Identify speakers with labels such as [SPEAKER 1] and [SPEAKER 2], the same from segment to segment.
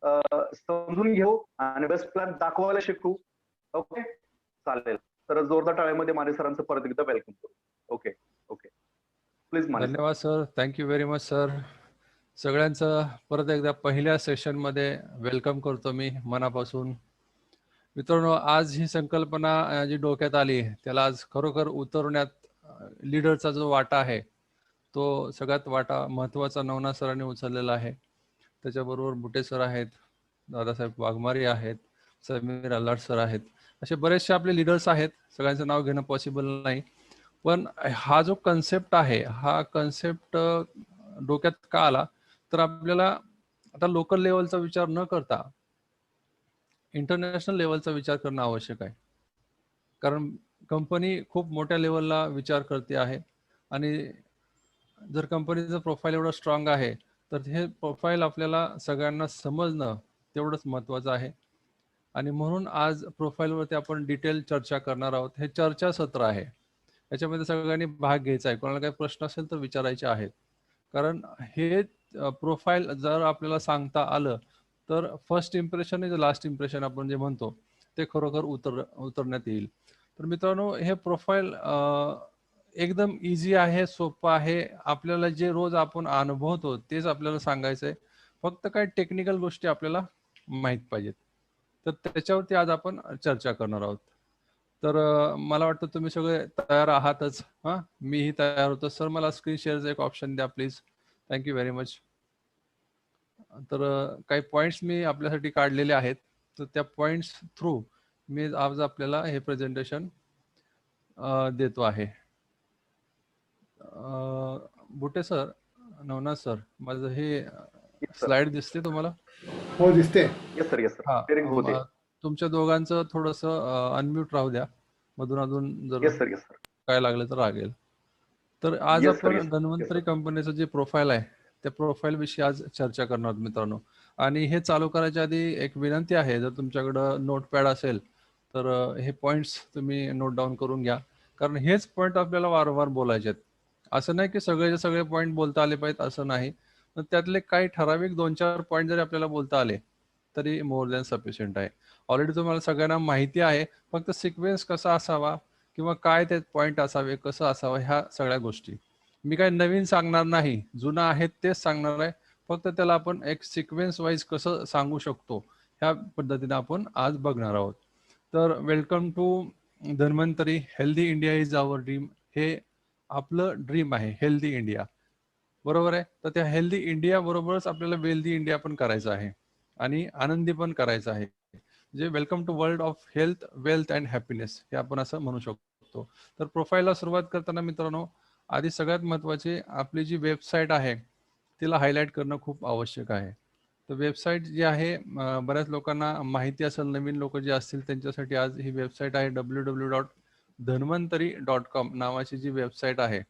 [SPEAKER 1] समजून घेऊ आणि बेस्ट प्लॅन दाखवायला शिकू. ओके, चालेल. तर जोरदार टाळ्यामध्ये माने सरांचं परत एकदा वेलकम करू. Okay okay, please Mane sir.
[SPEAKER 2] धन्यवाद sir, thank you very much sir. सगळ्यांचं परत एकदा पहिल्या सेशनमध्ये वेलकम करतो मी मनापासून. मित्रांनो, आज ही संकल्पना जी डोक्यात आली त्याला आज खरोखर उतरवण्यात लीडरचा जो वाटा आहे तो सगळ्यात वाटा महत्त्वाचा नवना सरांनी उचललेला आहे. त्याच्याबरोबर बुटे सर आहेत, दादासाहेब वाघमारे आहेत, समीर अल्लाट सर आहेत. असे बरेचसे आपले लीडर्स आहेत. सगळ्यांचं नाव घेणं पॉसिबल नाही, पण हा जो कन्सेप्ट आहे हा कन्सेप्ट डोक्यात का आला तर आपल्याला आता लोकल लेवलचा विचार न करता इंटरनॅशनल लेवलचा विचार करणं आवश्यक आहे. कारण कंपनी खूप मोठ्या लेवलला विचार करते आहे आणि जर कंपनीचं प्रोफाईल एवढं स्ट्रॉंग आहे तर हे प्रोफाईल आपल्याला सगळ्यांना समजणं तेवढंच महत्त्वाचं आहे. आणि म्हणून आज प्रोफाईलवरती आपण डिटेल चर्चा करणार आहोत. हे चर्चासत्र आहे, याच्यामध्ये सगळ्यांनी भाग घ्यायचा आहे. कोणाला काही प्रश्न असेल तर विचारायचे आहेत. कारण हे प्रोफाईल जर आपल्याला सांगता आलं तर first impression is last impression आपण जे म्हणतो ते खरोखर उतरण्यात येईल. तर मित्रांनो, हे प्रोफाईल एकदम इझी आहे, सोपं आहे. आपल्याला जे रोज आपण अनुभवतो तेच आपल्याला सांगायचं आहे. फक्त काही टेक्निकल गोष्टी आपल्याला माहीत पाहिजेत. तर त्याच्यावरती आज आपण चर्चा करणार आहोत. तर मला वाटतं तुम्ही सगळे तयार आहातच. हां, मीही तयार होतो. सर, मला स्क्रीन शेअरचा एक ऑप्शन द्या प्लीज. Thank you very much. तर काही पॉईंट्स मी आपल्यासाठी काढलेले आहेत. तर त्या पॉईंट्स थ्रू मी आज आपल्याला हे प्रेझेंटेशन देतो आहे. बुटे सर, नवनाथ सर, माझं हे स्लाइड दिसते तुम्हाला?
[SPEAKER 3] हो, दिसते.
[SPEAKER 1] Yes sir, yes sir. Sharing होते.
[SPEAKER 2] तुमच्या दोघांचं थोडंसं अनम्यूट राहू द्या. मधून अधून जर
[SPEAKER 1] येस सर, येस सर.
[SPEAKER 2] काय लागलं तर लागेल. तर आज
[SPEAKER 1] Yes, sir,
[SPEAKER 2] आपण
[SPEAKER 1] yes, sir.
[SPEAKER 2] धन्वंतरी कंपनीचं जे प्रोफाईल आहे त्या प्रोफाईल विषयी आज चर्चा करणार आहोत मित्रांनो. आणि हे चालू करायच्या आधी एक विनंती आहे, जर तुमच्याकडं नोटपॅड असेल तर हे पॉईंट्स तुम्ही नोट डाऊन करून घ्या. कारण हेच पॉईंट आपल्याला वारंवार बोलायचे आहेत. असं नाही की सगळेचे सगळे पॉईंट बोलता आले पाहिजेत असं नाही, पण त्यातले काही ठराविक 2-4 पॉईंट जरी आपल्याला बोलता आले तरी मोर दॅन सफिशियंट आहे. ऑलरेडी तुम्हाला सगळ्यांना माहिती आहे, फक्त सिक्वेन्स कसा असावा किंवा काय ते पॉईंट असावे, कसं असावं, ह्या सगळ्या गोष्टी मी काही नवीन सांगणार नाही, जुनं आहे तेच सांगणार आहे. फक्त त्याला आपण एक सिक्वेन्स वाईज कसं सांगू शकतो ह्या पद्धतीने आपण आज बघणार आहोत. तर welcome to Dhanvantari. Healthy India is our dream. हे आपलं ड्रीम आहे, हेल्दी इंडिया, बरोबर आहे. तर त्या हेल्दी इंडिया बरोबरच आपल्याला वेल्दी इंडिया पण करायचं आहे आणि आनंदी पण करायचं आहे. जे welcome to world of health, wealth and happiness हे आपण असं म्हणू शकतो. तर प्रोफाईलला सुरुवात करताना मित्रांनो, आधी सगळ्यात महत्त्वाची आपली जी वेबसाईट आहे तिला हायलाईट करणं खूप आवश्यक आहे. तर वेबसाईट जी आहे बऱ्याच लोकांना माहिती असेल, नवीन लोक जे असतील त्यांच्यासाठी आज ही वेबसाईट आहे www.dhanvantari.com नावाची जी वेबसाईट आहे.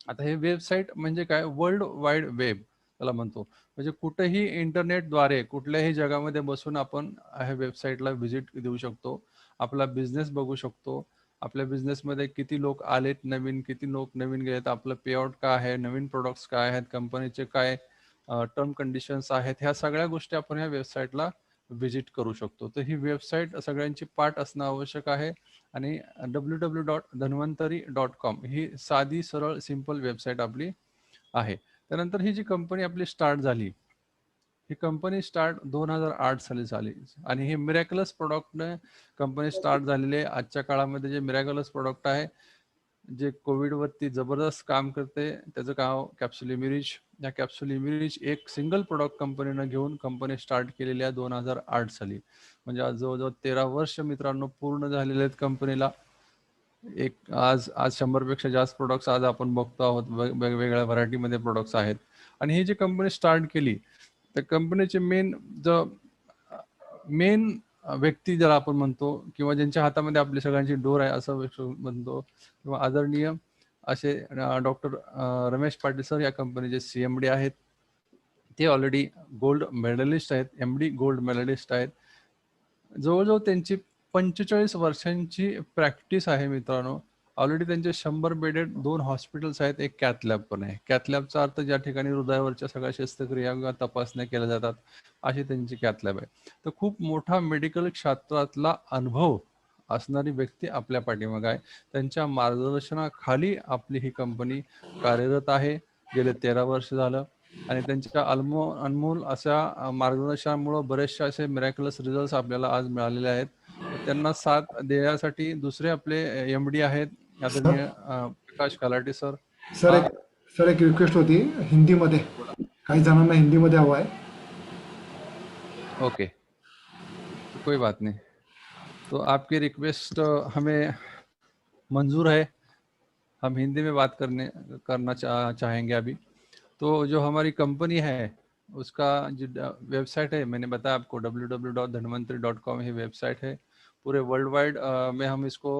[SPEAKER 2] आता हे वेबसाईट म्हणजे काय, वर्ल्ड वाईड वेब त्याला म्हणतो. म्हणजे कुठेही इंटरनेटद्वारे कुठल्याही जगामध्ये बसून आपण ह्या वेबसाईटला व्हिजिट देऊ शकतो. आपला बिझनेस बघू शकतो. आपल्या बिझनेसमध्ये किती लोक आलेत नवीन, किती लोक नवीन गेलेत, आपलं पेआउट काय आहे, नवीन प्रोडक्ट्स काय आहेत, कंपनीचे काय टर्म कंडिशन्स आहेत, ह्या सगळ्या गोष्टी आपण ह्या वेबसाईटला व्हिजिट करू शकतो. तर ही वेबसाईट सगळ्यांची पाठ असणं आवश्यक आहे. आणि www.dhanvantari.com ही साधी सरळ सिंपल वेबसाईट आपली आहे. त्यानंतर ही जी कंपनी आपली स्टार्ट झाली, ही कंपनी स्टार्ट 2008 साली झाली आणि हे मिरॅक्युलस प्रोडक्टने कंपनी स्टार्ट झालेली आहे. आजच्या काळामध्ये जे मिरॅक्युलस प्रोडक्ट आहे, जे कोविडवरती जबरदस्त काम करते, त्याचं नाव कॅप्सुलिमिरिज. या कॅप्सुलिमिरिज एक सिंगल प्रोडक्ट कंपनीनं घेऊन कंपनी स्टार्ट केलेली आहे 2008 साली. म्हणजे आज जवळजवळ 13 वर्ष मित्रांनो पूर्ण झालेले आहेत कंपनीला. आज 100पेक्षा जास्त प्रोडक्ट्स आज आपण बघतो आहोत. वेगवेगळ्या व्हरायटीमध्ये प्रोडक्ट्स आहेत. आणि ही जी कंपनी स्टार्ट केली तर कंपनीचे मेन व्यक्ती ज्याला आपण म्हणतो किंवा ज्यांच्या हातामध्ये आपली सगळ्यांची डोर आहे असं म्हणतो, किंवा आदरणीय असे डॉक्टर रमेश पाटील सर या कंपनीचे CMD आहेत. ते ऑलरेडी गोल्ड मेडलिस्ट आहेत, MD गोल्ड मेडलिस्ट आहेत. जवळजवळ त्यांची 45 वर्षांची प्रॅक्टिस आहे मित्रांनो. ऑलरेडी त्यांचे 100 बेडेड 2 हॉस्पिटल्स आहेत, एक कॅथ लॅब पण आहे. कॅथ लॅबचा अर्थ ज्या ठिकाणी हृदयावरच्या सगळ्या शस्त्रक्रिया किंवा तपासण्या केल्या जातात अशी त्यांची कॅथ लॅब आहे. तर खूप मोठा मेडिकल क्षेत्रातला अनुभव असणारी व्यक्ती आपल्या पाठीमागे आहे. त्यांच्या मार्गदर्शनाखाली आपली ही कंपनी कार्यरत आहे. गेले 13 वर्ष झालं आणि त्यांच्या अनमोल अशा मार्गदर्शनामुळे बरेचसे असे मिरॅक्युलस रिझल्ट्स आपल्याला आज मिळालेले आहेत. तर त्यांना साथ देण्यासाठी दुसरे आपले एमडी आहेत
[SPEAKER 3] सर
[SPEAKER 2] आदरणीय प्रकाश खलाटे सर.
[SPEAKER 3] सर
[SPEAKER 2] हा,
[SPEAKER 3] एक सर एक रिक्वेस्ट होती हिंदीमध्ये,
[SPEAKER 2] बोला.
[SPEAKER 3] काही जणांना हिंदीमध्ये हवं आहे.
[SPEAKER 2] ओके, तो कोई बात नहीं. तो आपकी रिक्वेस्ट हमें मंजूर है. हम हिंदी में बात करना चाहेंगे अभी. तो जो हमारी कंपनी है उसका जो वेबसाइट है, मैंने बताया आपको www.dhanvantri.com ही वेबसाइट है. पूरे वर्ल्ड वाइड में हम इसको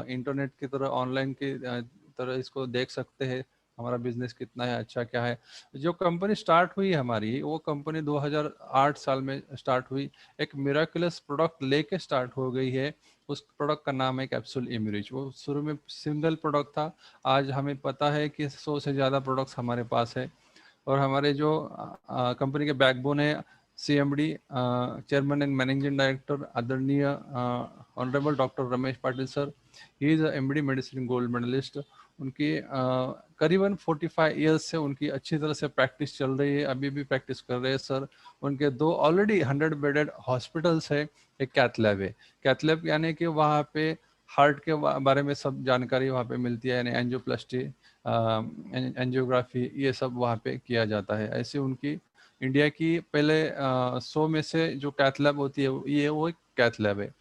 [SPEAKER 2] इंटरनेट की तरह ऑनलाइन की तरह इसको देख सकते हैं, हमारा बिजनेस कितना है, अच्छा क्या है. जो कंपनी स्टार्ट हुई हमारी, वो कंपनी 2008 साल में स्टार्ट हुई. एक मिराकुलस प्रोडक्ट लेके स्टार्ट हो गई है. उस प्रोडक्ट का नाम है कैप्सूल इमरिच. वो शुरू में सिंगल प्रोडक्ट था, आज हमें पता है कि 100 से ज़्यादा प्रोडक्ट्स हमारे पास है. और हमारे जो कंपनी के बैकबोन है CMD chairman and managing director आदरणीय honourable doctor Ramesh Patil sir. He is MD medicine gold medalist. उनकी करीबन 45 ईयर्स से उनकी अच्छी तरह से प्रैक्टिस चल रही है, अभी भी प्रैक्टिस कर रहे हैं सर. उनके 2 ऑलरेडी 100 बेडेड हॉस्पिटल्स है, एक कैथ लैब है. कैथ लैब यानी कि वहाँ पे हार्ट के बारे में सब जानकारी वहाँ पे मिलती है, यानी एंजियोप्लास्टी, एंजियोग्राफी, ये सब वहाँ पे किया जाता है. ऐसे उनकी इंडिया की पहले 100 में से जो कैथ लैब होती है ये वो एक कैथ लैब है.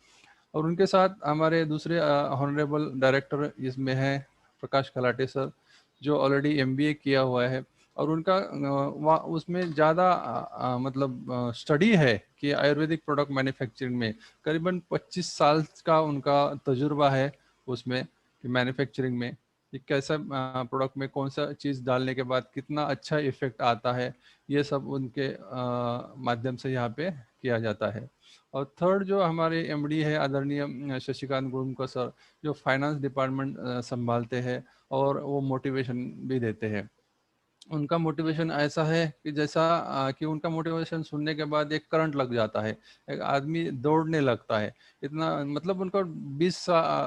[SPEAKER 2] और उनके साथ हमारे दूसरे ऑनरेबल डायरेक्टर इसमें है प्रकाश खलाटे सर, जो ऑलरेडी एमबीए किया हुआ है. और उनका उसमें ज़्यादा मतलब स्टडी है कि आयुर्वेदिक प्रोडक्ट मैन्युफैक्चरिंग में करीबन 25 साल का उनका तजुर्बा है उसमें, कि मैन्युफैक्चरिंग में कि कैसा प्रोडक्ट में कौन सा चीज़ डालने के बाद कितना अच्छा इफेक्ट आता है, ये सब उनके माध्यम से यहाँ पे किया जाता है. और थर्ड जो हमारे एमडी है आदरणीय शशिकांत गुरुमकर सर, जो फाइनेंस डिपार्टमेंट संभालते हैं और वो मोटिवेशन भी देते हैं. उनका मोटिवेशन ऐसा है कि जैसा कि उनका मोटिवेशन सुनने के बाद एक करंट लग जाता है, एक आदमी दौड़ने लगता है. इतना मतलब उनका 20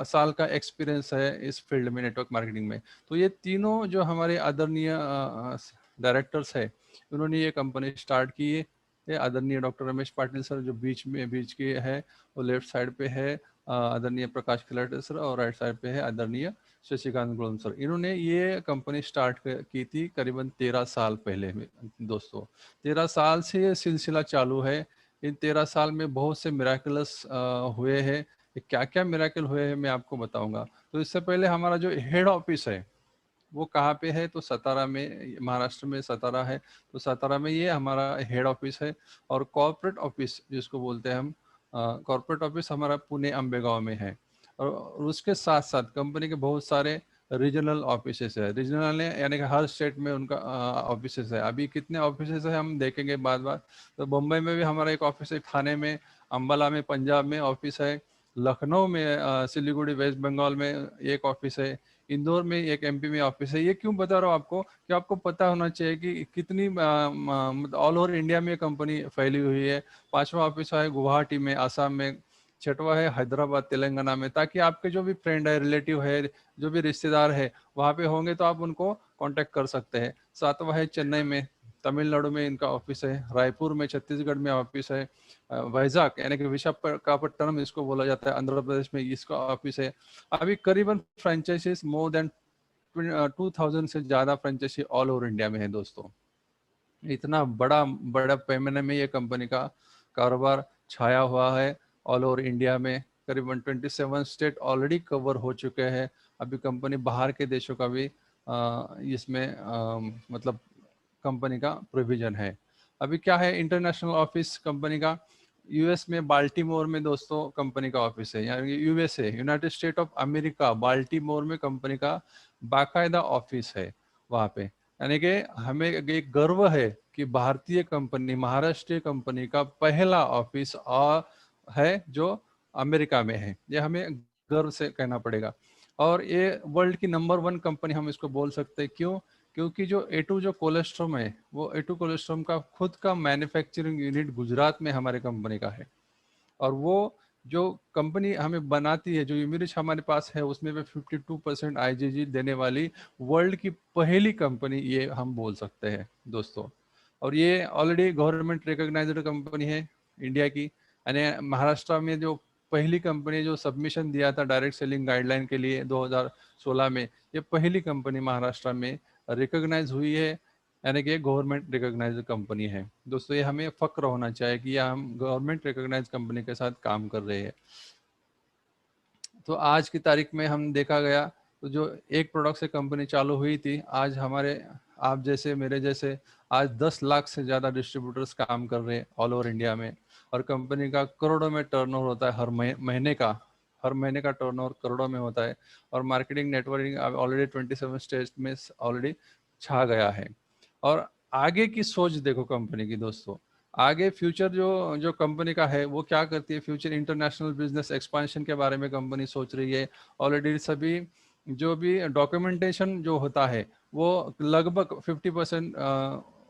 [SPEAKER 2] साल का एक्सपीरियंस है इस फील्ड में, नेटवर्क मार्केटिंग में. तो ये तीनों जो हमारे आदरणीय डायरेक्टर्स है, उन्होंने ये कंपनी स्टार्ट की है. ये आदरणीय डॉक्टर रमेश पाटिल सर जो बीच के है, वो लेफ्ट साइड पे है आदरणीय प्रकाश खिलाटे सर, और राइट साइड पे है आदरणीय शशिकांत गुरुम सर. इन्होंने ये कंपनी स्टार्ट की थी करीबन 13 साल पहले में दोस्तों. 13 साल से ये सिलसिला चालू है. इन 13 साल में बहुत से मिराकल्स हुए हैं. क्या क्या मिराकल हुए हैं मैं आपको बताऊंगा. तो इससे पहले हमारा जो हेड ऑफिस है वो कहाँ पे है, तो सतारा में, महाराष्ट्र में सतारा है. तो सतारा में ये हमारा हेड ऑफिस है. और कॉर्पोरेट ऑफिस जिसको बोलते हैं हम, कॉर्पोरेट ऑफिस हमारा पुणे अंबेगांव में है. और उसके साथ साथ कंपनी के बहुत सारे रीजनल ऑफिसेस है. रीजनल यानी कि हर स्टेट में उनका ऑफिसेस है. अभी कितने ऑफिसेस है हम देखेंगे बाद बार. तो मुंबई में भी हमारा एक ऑफिस है, थाने में, अम्बाला में पंजाब में ऑफिस है, लखनऊ में, सिलीगुड़ी वेस्ट बंगाल में एक ऑफिस है, इंदौर में एक एमपी में ऑफिस है. ये क्यों बता रहा हूँ आपको, कि आपको पता होना चाहिए कि कितनी ऑल ओवर इंडिया में कंपनी फैली हुई है. 5वां ऑफिस है गुवाहाटी में, आसाम में. 6वां है हैदराबाद तेलंगाना में, ताकि आपके जो भी फ्रेंड है, रिलेटिव है, जो भी रिश्तेदार है वहाँ पे होंगे तो आप उनको कांटेक्ट कर सकते हैं. 7वां है चेन्नई में, तमिलनाडु में इनका ऑफिस है. रायपुर में, छत्तीसगढ़ में ऑफिस है. वैजाग यानी कि विशाखापट्टनम इसको बोला जाता है, आंध्र प्रदेश में इसका ऑफिस है. अभी करीबन फ्रेंचाइजीज मोर देन 2000 से ज्यादा फ्रेंचाइजी ऑल ओवर इंडिया में है दोस्तों. इतना बड़ा बड़ा पैमाने में ये कंपनी का कारोबार छाया हुआ है ऑल ओवर इंडिया में. करीबन 27 स्टेट ऑलरेडी कवर हो चुके हैं. अभी कंपनी बाहर के देशों का भी इसमें मतलब कंपनी का प्रोविजन है. अभी क्या है, इंटरनेशनल ऑफिस कंपनी का यूएस में बाल्टीमोर में दोस्तों कंपनी का ऑफिस है. यानी USA, United state of America, Baltimore में कंपनी का बाकायदा ऑफिस है वहाँ पे. यानी कि हमें एक गर्व है कि भारतीय कंपनी, महाराष्ट्रीय कंपनी का पहला ऑफिस है जो अमेरिका में है. ये हमें गर्व से कहना पड़ेगा. और ये वर्ल्ड की नंबर 1 कंपनी हम इसको बोल सकते हैं। क्यों? क्योंकि जो A2 जो कोलेस्ट्रॉम है, वो A2 कोलेस्ट्रॉम का खुद का मैन्युफैक्चरिंग यूनिट गुजरात में हमारे कंपनी का है। और वो जो कंपनी हमें बनाती है, जो यूमिरिच हमारे पास है, उसमें भी 52% IgG देने वाली वर्ल्ड की पहली कंपनी ये हम बोल सकते हैं दोस्तों। और ये ऑलरेडी गवर्नमेंट रिकॉग्नाइज्ड कंपनी है इंडिया की। यानी महाराष्ट्र में जो पहली कंपनी जो सबमिशन दिया था डायरेक्ट सेलिंग गाइडलाइन के लिए 2016 में, ये पहली कंपनी महाराष्ट्र में रिकॉग्नाइज हुई है, यानी कि गवर्नमेंट रिकॉग्नाइज्ड कंपनी है दोस्तों। ये हमें फक्र होना चाहिए कि हम गवर्नमेंट रिकॉग्नाइज कंपनी के साथ काम कर रहे हैं। तो आज की तारीख में हम देखा गया तो जो एक प्रोडक्ट से कंपनी चालू हुई थी, आज हमारे आप जैसे मेरे जैसे आज 10 लाख से ज़्यादा डिस्ट्रीब्यूटर्स काम कर रहे हैं ऑल ओवर इंडिया में। और कंपनी का करोड़ों में टर्नओवर होता है हर महीने का टर्नओवर करोड़ों में होता है। और मार्केटिंग नेटवर्किंग ऑलरेडी 27 स्टेट में ऑलरेडी छा गया है। और आगे की सोच देखो कंपनी की दोस्तों, आगे फ्यूचर जो कंपनी का है वो क्या करती है, फ्यूचर इंटरनेशनल बिजनेस एक्सपेंशन के बारे में कंपनी सोच रही है। ऑलरेडी सभी जो भी डॉक्यूमेंटेशन जो होता है वो लगभग 50%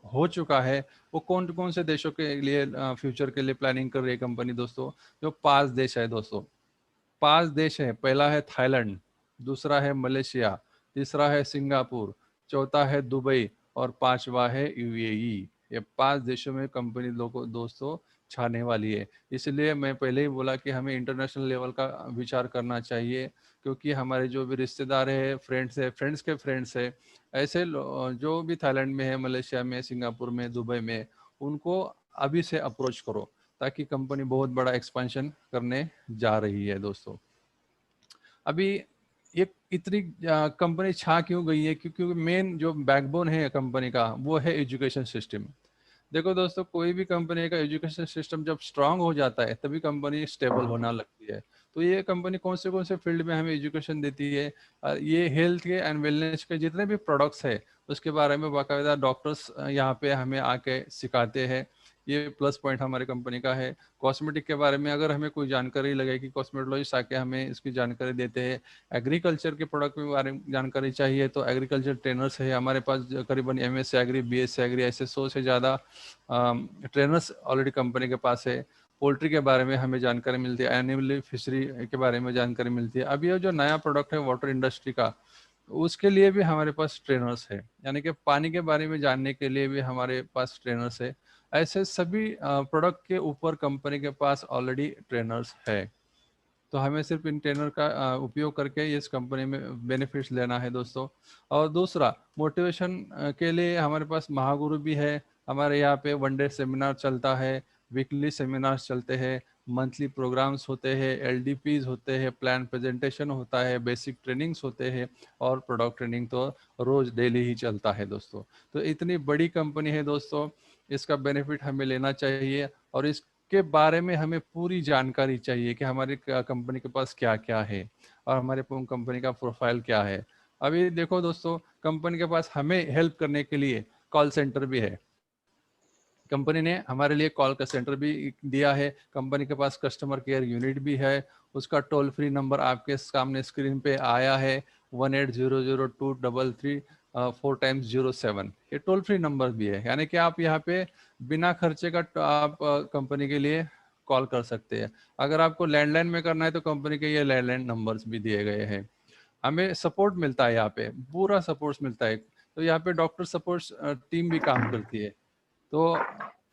[SPEAKER 2] हो चुका है। वो कौन कौन से देशों के लिए फ्यूचर के लिए प्लानिंग कर रही है कंपनी दोस्तों? जो 5 देश है दोस्तों, 5 देश है। पहला है थाईलैंड, दूसरा है मलेशिया, तीसरा है सिंगापुर, चौथा है दुबई और 5वां है UAE। ये 5 देशों में कंपनी लोगों दोस्तों छाने वाली है। इसलिए मैं पहले ही बोला कि हमें इंटरनेशनल लेवल का विचार करना चाहिए, क्योंकि हमारे जो भी रिश्तेदार है, फ्रेंड्स के फ्रेंड्स है, ऐसे जो भी थाईलैंड में है, मलेशिया में, सिंगापुर में, दुबई में, उनको अभी से अप्रोच करो, ताकि कंपनी बहुत बड़ा एक्सपेंशन करने जा रही है दोस्तों। अभी ये इतनी कंपनी छा क्यों गई है? क्योंकि मेन जो बैकबोन है कंपनी का वो है एजुकेशन सिस्टम। देखो दोस्तों, कोई भी कंपनी का एजुकेशन सिस्टम जब स्ट्रांग हो जाता है तभी कंपनी स्टेबल होना लगती है। तो ये कंपनी कौन से फील्ड में हमें एजुकेशन देती है? ये हेल्थ के एंड वेलनेस के जितने भी प्रोडक्ट्स है उसके बारे में बाकायदा डॉक्टर्स यहाँ पे हमें आके सिखाते हैं। ये प्लस पॉइंट हमारे कंपनी का है। कॉस्मेटिक के बारे में अगर हमें कोई जानकारी लगे कि कॉस्मेटोलॉजिस्ट आके हमें इसकी जानकारी देते हैं। एग्रीकल्चर के प्रोडक्ट के बारे में जानकारी चाहिए तो एग्रीकल्चर ट्रेनर्स है हमारे पास, करीबन MSc एग्री, BSc एग्री, ऐसे 100 से ज़्यादा ट्रेनर्स ऑलरेडी कंपनी के पास है। पोल्ट्री के बारे में हमें जानकारी मिलती है, एनिमल फिशरी के बारे में जानकारी मिलती है। अब ये जो नया प्रोडक्ट है वाटर इंडस्ट्री का, उसके लिए भी हमारे पास ट्रेनर्स है, यानी कि पानी के बारे में जानने के लिए भी हमारे पास ट्रेनर्स है। ऐसे सभी प्रोडक्ट के ऊपर कंपनी के पास ऑलरेडी ट्रेनर्स है। तो हमें सिर्फ इन ट्रेनर का उपयोग करके इस कंपनी में बेनिफिट्स लेना है दोस्तों। और दूसरा, मोटिवेशन के लिए हमारे पास महागुरु भी है। हमारे यहाँ पे 1 डे सेमिनार चलता है, वीकली सेमिनार्स चलते हैं, मंथली प्रोग्राम्स होते हैं, LDPs होते हैं, प्लान प्रेजेंटेशन होता है, बेसिक ट्रेनिंग्स होते हैं, और प्रोडक्ट ट्रेनिंग तो रोज डेली ही चलता है दोस्तों। तो इतनी बड़ी कंपनी है दोस्तों, इसका बेनिफिट हमें लेना चाहिए। और इस के बारे में हमें पूरी जानकारी चाहिए कि हमारी कंपनी के पास क्या क्या है और हमारे कंपनी का प्रोफाइल क्या है। अभी देखो दोस्तों, कंपनी के पास हमें हेल्प करने के लिए कॉल सेंटर भी है। कंपनी ने हमारे लिए कॉल का सेंटर भी दिया है। कंपनी के पास कस्टमर केयर यूनिट भी है। उसका टोल फ्री नंबर आपके सामने स्क्रीन पे आया है, 18002334x07। ये टोल फ्री नंबर भी है, यानी कि आप यहाँ पे बिना खर्चे का आप कंपनी के लिए कॉल कर सकते हैं। अगर आपको लैंडलाइन में करना है तो कंपनी के ये लैंडलाइन नंबर्स भी दिए गए हैं। हमें सपोर्ट मिलता है, यहाँ पे पूरा सपोर्ट मिलता है। तो यहाँ पे डॉक्टर सपोर्ट टीम भी काम करती है। तो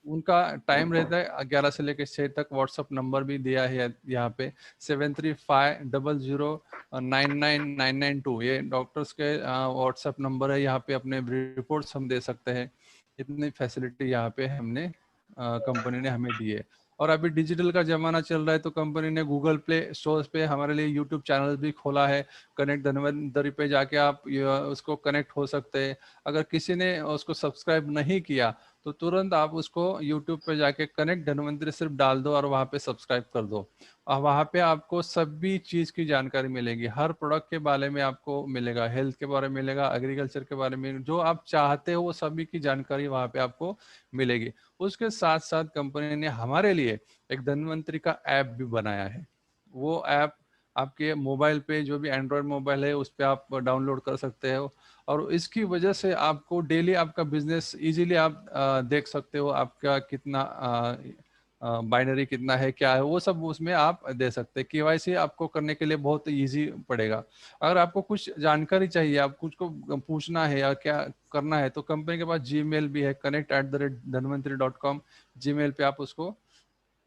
[SPEAKER 2] उनका टाइम रहता है 11 से लेकर 6 तक। व्हाट्सअप नंबर भी दिया है यहाँ पे, 7350099992। ये डॉक्टर्स के व्हाट्सअप नंबर है। यहाँ पे अपने रिपोर्ट्स हम दे सकते हैं। इतनी फैसिलिटी यहाँ पे हमने कंपनी ने हमें दी है। और अभी डिजिटल का जमाना चल रहा है, तो कंपनी ने गूगल प्ले स्टोर पे हमारे लिए यूट्यूब चैनल भी खोला है। कनेक्ट धन्वंतरी पे जाके आप उसको कनेक्ट हो सकते हैं। अगर किसी ने उसको सब्सक्राइब नहीं किया तो तुरंत आप उसको YouTube पे जाके कनेक्ट धन्वंतरी सिर्फ डाल दो और वहाँ पे सब्सक्राइब कर दो। और वहाँ पे आपको सभी चीज़ की जानकारी मिलेगी, हर प्रोडक्ट के बारे में आपको मिलेगा, हेल्थ के बारे में मिलेगा, एग्रीकल्चर के बारे में, जो आप चाहते हो वो सभी की जानकारी वहाँ पे आपको मिलेगी। उसके साथ साथ कंपनी ने हमारे लिए एक धन्वंतरी का ऐप भी बनाया है। वो ऐप आपके मोबाइल पे, जो भी एंड्रॉयड मोबाइल है उस पे आप डाउनलोड कर सकते हो, और इसकी वजह से आपको डेली आपका बिजनेस इजीली आप देख सकते हो, आपका कितना बाइनरी कितना है, क्या है, वो सब उसमें आप दे सकते हैं। केवाईसी आपको करने के लिए बहुत इजी पड़ेगा। अगर आपको कुछ जानकारी चाहिए, आप कुछ को पूछना है या क्या करना है, तो कंपनी के पास जीमेल भी है, connect@dhanvantri.com। जीमेल पे आप उसको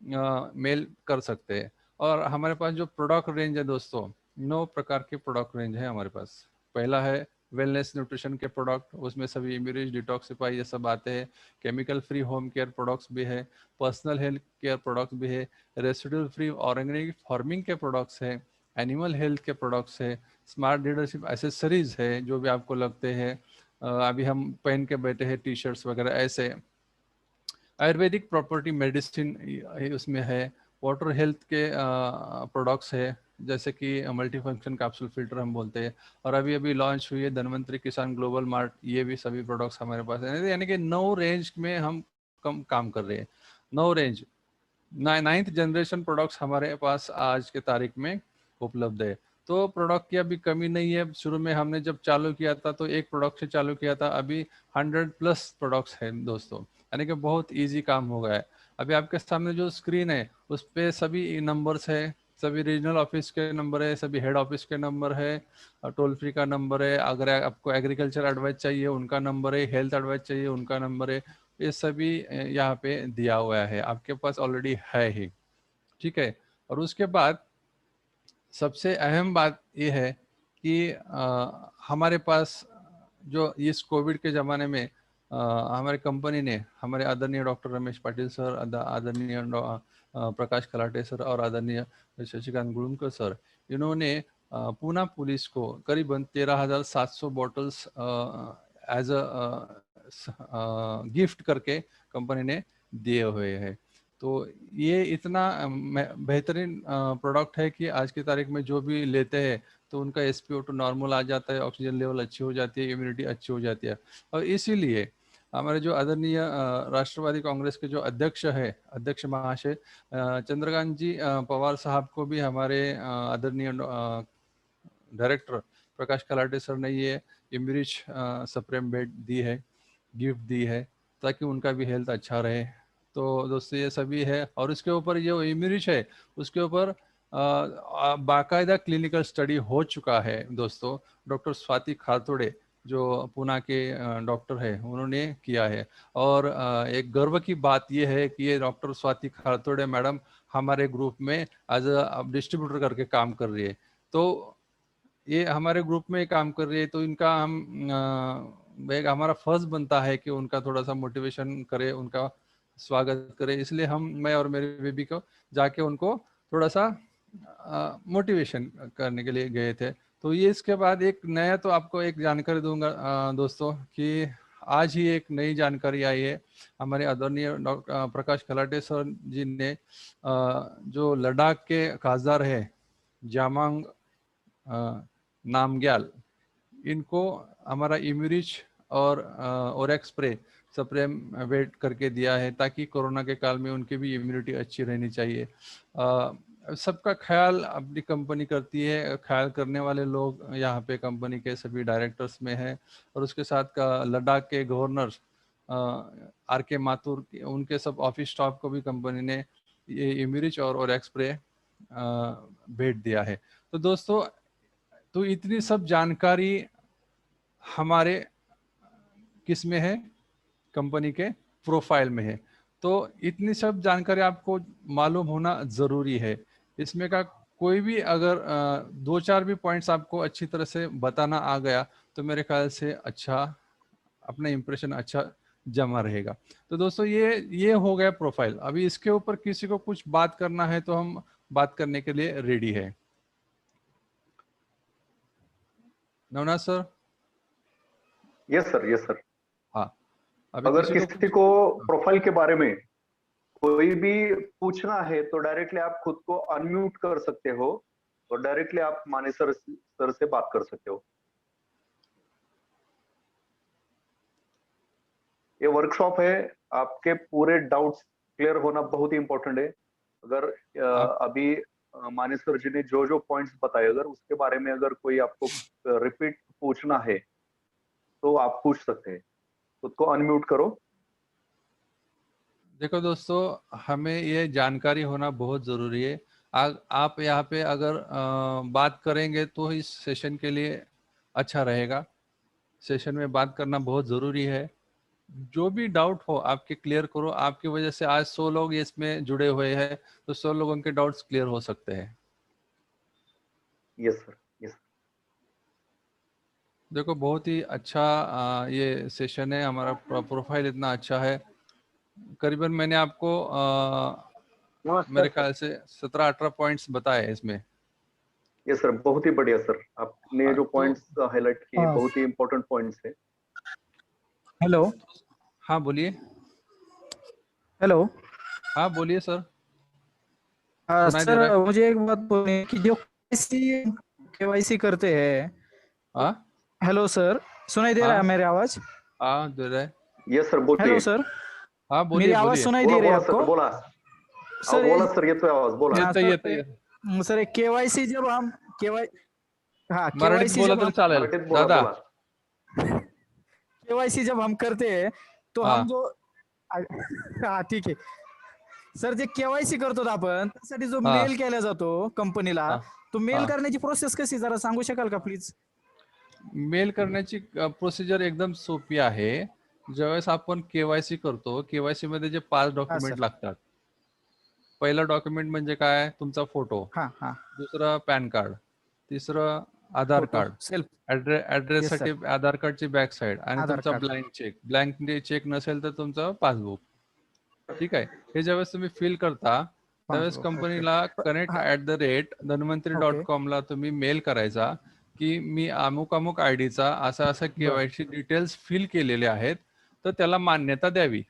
[SPEAKER 2] मेल कर सकते हैं। और हमारे पास जो प्रोडक्ट रेंज है दोस्तों, 9 प्रकार के प्रोडक्ट रेंज है हमारे पास। पहला है वेलनेस न्यूट्रिशन के प्रोडक्ट, उसमें सभी इम्यूनिज, डिटॉक्सिफाई ये सब आते हैं। Chemical free home care products भी है, पर्सनल हेल्थ केयर प्रोडक्ट्स भी है, रेसिडुअल फ्री ऑर्गेनिक फार्मिंग के प्रोडक्ट्स है, एनिमल हेल्थ के प्रोडक्ट्स है, स्मार्ट लीडरशिप एसेसरीज है जो भी आपको लगते हैं अभी हम पहन के बैठे हैं, टी शर्ट्स वगैरह ऐसे। आयुर्वेदिक प्रॉपर्टी मेडिसिन उसमें है, वाटर हेल्थ के प्रोडक्ट्स है, जैसे कि मल्टी फंक्शन कैप्सूल फिल्टर हम बोलते हैं, और अभी अभी लॉन्च हुई है धन्वंतरी किसान ग्लोबल मार्ट, ये भी सभी प्रोडक्ट्स हमारे पास है। यानी कि 9 रेंज में हम काम कर रहे हैं। 9 रेंज, 9th जनरेशन प्रोडक्ट्स हमारे पास आज के तारीख में उपलब्ध है। तो प्रोडक्ट की अभी कमी नहीं है। शुरू में हमने जब चालू किया था तो एक प्रोडक्ट से चालू किया था, अभी 100+ प्रोडक्ट्स हैं दोस्तों, यानी कि बहुत इजी काम हो गया है। अभी आपके सामने जो स्क्रीन है उस पे सभी नंबर्स है, सभी रीजनल ऑफिस के नंबर है, सभी हेड ऑफिस के नंबर है, टोल फ्री का नंबर है, अगर आपको एग्रीकल्चर एडवाइस चाहिए उनका नंबर है, हेल्थ एडवाइस चाहिए उनका नंबर है, ये सभी यहाँ पे दिया हुआ है, आपके पास ऑलरेडी है ही। ठीक है। और उसके बाद सबसे अहम बात ये है कि हमारे पास जो इस कोविड के ज़माने में हमारे कंपनी ने, हमारे आदरणीय डॉक्टर रमेश पाटिल सर, आदरणीय प्रकाश खलाटे सर और आदरणीय शशिकांत गुड़ुमकर सर, इन्होंने पूना पुलिस को करीबन 13,700 बॉटल्स एज अ गिफ्ट करके कंपनी ने दिए हुए हैं। तो ये इतना बेहतरीन प्रोडक्ट है कि आज की तारीख में जो भी लेते हैं तो उनका SpO2 नॉर्मल आ जाता है, ऑक्सीजन लेवल अच्छी हो जाती है, इम्यूनिटी अच्छी हो जाती है। और इसीलिए हमारे जो आदरणीय राष्ट्रवादी कांग्रेस के जो अध्यक्ष महाशय चंद्रकांत जी पवार साहब को भी हमारे आदरणीय डायरेक्टर प्रकाश खलाटे सर ने ये इम्यूरिच सप्रेम बेड दी है, गिफ्ट दी है, ताकि उनका भी हेल्थ अच्छा रहे। तो दोस्तों ये सभी है, और उसके ऊपर जो इम्यूरिच है उसके ऊपर बाकायदा क्लिनिकल स्टडी हो चुका है दोस्तों। डॉक्टर स्वाति खातोड़े जो पुणे के डॉक्टर है उन्होंने किया है। और एक गर्व की बात यह है कि ये डॉक्टर स्वाति खातोड़े मैडम हमारे ग्रुप में एज अ डिस्ट्रीब्यूटर करके काम कर रही है। तो ये हमारे ग्रुप में काम कर रही है, तो इनका हम एक हमारा फर्ज बनता है कि उनका थोड़ा सा मोटिवेशन करे, उनका स्वागत करे। इसलिए मैं और मेरी बेबी को जाके उनको थोड़ा सा मोटिवेशन करने के लिए गए थे। तो ये इसके बाद एक नया, तो आपको एक जानकारी दूंगा दोस्तों कि आज ही एक नई जानकारी आई है। हमारे आदरणीय डॉक्टर प्रकाश खलाटे सर जी ने जो लद्दाख के खासदार है जामांग नामग्याल, इनको हमारा इम्यूरिच और ओरेक्स स्प्रे वेट करके दिया है, ताकि कोरोना के काल में उनकी भी इम्यूनिटी अच्छी रहनी चाहिए। सबका ख्याल अपनी कंपनी करती है, ख्याल करने वाले लोग यहाँ पे कंपनी के सभी डायरेक्टर्स में है, और उसके साथ का लद्दाख के गवर्नर RK माथुर, उनके सब ऑफिस स्टाफ को भी कंपनी ने ये इम्यूरिच और ओरेक्स स्प्रे भेंट दिया है। तो दोस्तों, तो इतनी सब जानकारी हमारे किस में है, कंपनी के प्रोफाइल में है। तो इतनी सब जानकारी आपको मालूम होना जरूरी है। इसमें का कोई भी अगर 2-4 भी पॉइंट्स आपको अच्छी तरह से बताना आ गया तो मेरे ख्याल से अच्छा, अपना इंप्रेशन अच्छा जमा रहेगा। तो दोस्तों ये हो गया प्रोफाइल। अभी इसके ऊपर किसी को कुछ बात करना है तो हम बात करने के लिए रेडी है। Navnath sir.
[SPEAKER 1] Yes sir, yes sir.
[SPEAKER 2] हाँ, अभी
[SPEAKER 1] अगर
[SPEAKER 2] किसी
[SPEAKER 1] किसी को प्रोफाइल के बारे में कोई भी पूछना है तो डायरेक्टली आप खुद को अनम्यूट कर सकते हो और डायरेक्टली आप माने सर से बात कर सकते हो। ये वर्कशॉप है, आपके पूरे डाउट्स क्लियर होना बहुत ही इंपॉर्टेंट है। अगर
[SPEAKER 2] आप
[SPEAKER 1] अभी मानेसर जी ने जो पॉइंट्स बताए, अगर उसके बारे में अगर कोई आपको रिपीट पूछना है तो आप पूछ सकते हैं। खुद को अनम्यूट करो।
[SPEAKER 2] देखो दोस्तों, हमें ये जानकारी होना बहुत ज़रूरी है। आप यहाँ पे अगर बात करेंगे तो इस सेशन के लिए अच्छा रहेगा। सेशन में बात करना बहुत ज़रूरी है। जो भी डाउट हो आपके क्लियर करो। आपकी वजह से आज 100 लोग इसमें जुड़े हुए हैं, तो 100 लोगों के डाउट्स क्लियर हो सकते हैं।
[SPEAKER 1] Yes sir, yes.
[SPEAKER 2] देखो, बहुत ही अच्छा ये सेशन है। हमारा प्रोफाइल इतना अच्छा है। करीबन मैंने आपको मेरे ख्याल से 17-18 पॉइंट्स बताए इसमें।
[SPEAKER 1] यस सर, बहुत ही बढ़िया सर। आपने जो
[SPEAKER 2] तो
[SPEAKER 1] पॉइंट्स हाईलाइट किए
[SPEAKER 3] हाँ।
[SPEAKER 1] बहुत ही इंपॉर्टेंट पॉइंट्स है।
[SPEAKER 3] हेलो
[SPEAKER 2] हाँ बोलिए।
[SPEAKER 3] हेलो।
[SPEAKER 2] हाँ बोलिए सर, सुनाई दे
[SPEAKER 3] सर,
[SPEAKER 2] रहा है।
[SPEAKER 3] मुझे एक बात बोलनी है कि जो केवाईसी करते हैं।
[SPEAKER 2] हाँ
[SPEAKER 3] हेलो सर, सुनाई दे रहा है
[SPEAKER 2] हाँ
[SPEAKER 3] मेरी आवाज?
[SPEAKER 2] हाँ दे रहा है।
[SPEAKER 1] यस सर,
[SPEAKER 3] हेलो
[SPEAKER 1] बोलिए।
[SPEAKER 3] सर,
[SPEAKER 2] हाँ
[SPEAKER 3] मेरी
[SPEAKER 2] बोलिए
[SPEAKER 3] आवाज
[SPEAKER 2] बोलिए।
[SPEAKER 3] सुनाई
[SPEAKER 1] बोला
[SPEAKER 3] दे रही है
[SPEAKER 1] बोला सर,
[SPEAKER 3] आपको?
[SPEAKER 1] बोला।
[SPEAKER 3] सर
[SPEAKER 1] बोला सर, ये तो आवाज बोला।
[SPEAKER 3] हाँ
[SPEAKER 2] येतं
[SPEAKER 3] सर,
[SPEAKER 2] येतं
[SPEAKER 3] सर केवाईसी जब हम केवाई हाँ
[SPEAKER 2] मराठीत
[SPEAKER 3] केवाईसी
[SPEAKER 2] बोला
[SPEAKER 3] जब
[SPEAKER 2] तरी
[SPEAKER 3] हम
[SPEAKER 2] चालेल
[SPEAKER 1] मराठीत बोला,
[SPEAKER 2] दादा।
[SPEAKER 1] बोला।
[SPEAKER 3] केवाईसी जब हम करते हैं तो
[SPEAKER 2] हाँ
[SPEAKER 3] हम जो हा ठीक आहे सर, जे केवायसी करतो आपण त्यासाठी जो
[SPEAKER 2] हाँ
[SPEAKER 3] मेल केला जातो कंपनीला,
[SPEAKER 2] हाँ
[SPEAKER 3] तो मेल
[SPEAKER 2] हाँ
[SPEAKER 3] करण्याची प्रोसेस कशी जरा सांगू शकाल का प्लीज?
[SPEAKER 2] मेल करण्याची प्रोसिजर एकदम सोपी आहे। ज्यावेळेस आपण केवायसी करतो, केवायसी मध्ये जे 5
[SPEAKER 3] हा
[SPEAKER 2] डॉक्युमेंट
[SPEAKER 3] सर,
[SPEAKER 2] लागतात. पहिलं डॉक्युमेंट म्हणजे काय, तुमचा फोटो.
[SPEAKER 3] हा हा
[SPEAKER 2] दुसरं पॅन कार्ड. तिसरं Aadhaar
[SPEAKER 3] photo
[SPEAKER 2] card.
[SPEAKER 3] Self. Yes
[SPEAKER 2] ऍड्रेससाठी
[SPEAKER 3] सर,
[SPEAKER 2] आधार कार्डची बॅक साईड आणि
[SPEAKER 3] आधार
[SPEAKER 2] तुमचा
[SPEAKER 3] card.
[SPEAKER 2] Blank cheque. Blank cheque नसेल तर तुमचं पासबुक. ठीक आहे. हे ज्यावेळेस तुम्ही फिल करता त्यावेळेस
[SPEAKER 3] पासबुक. ओके.
[SPEAKER 2] कंपनीला
[SPEAKER 3] हा ओके.
[SPEAKER 2] connect@dhanvantri.com ला तुम्ही मेल करायचा की मी अमुक अमुक आयडीचा असा
[SPEAKER 3] बर
[SPEAKER 2] केवायसी डिटेल्स फिल केलेले आहेत, तर त्याला मान्यता द्यावी.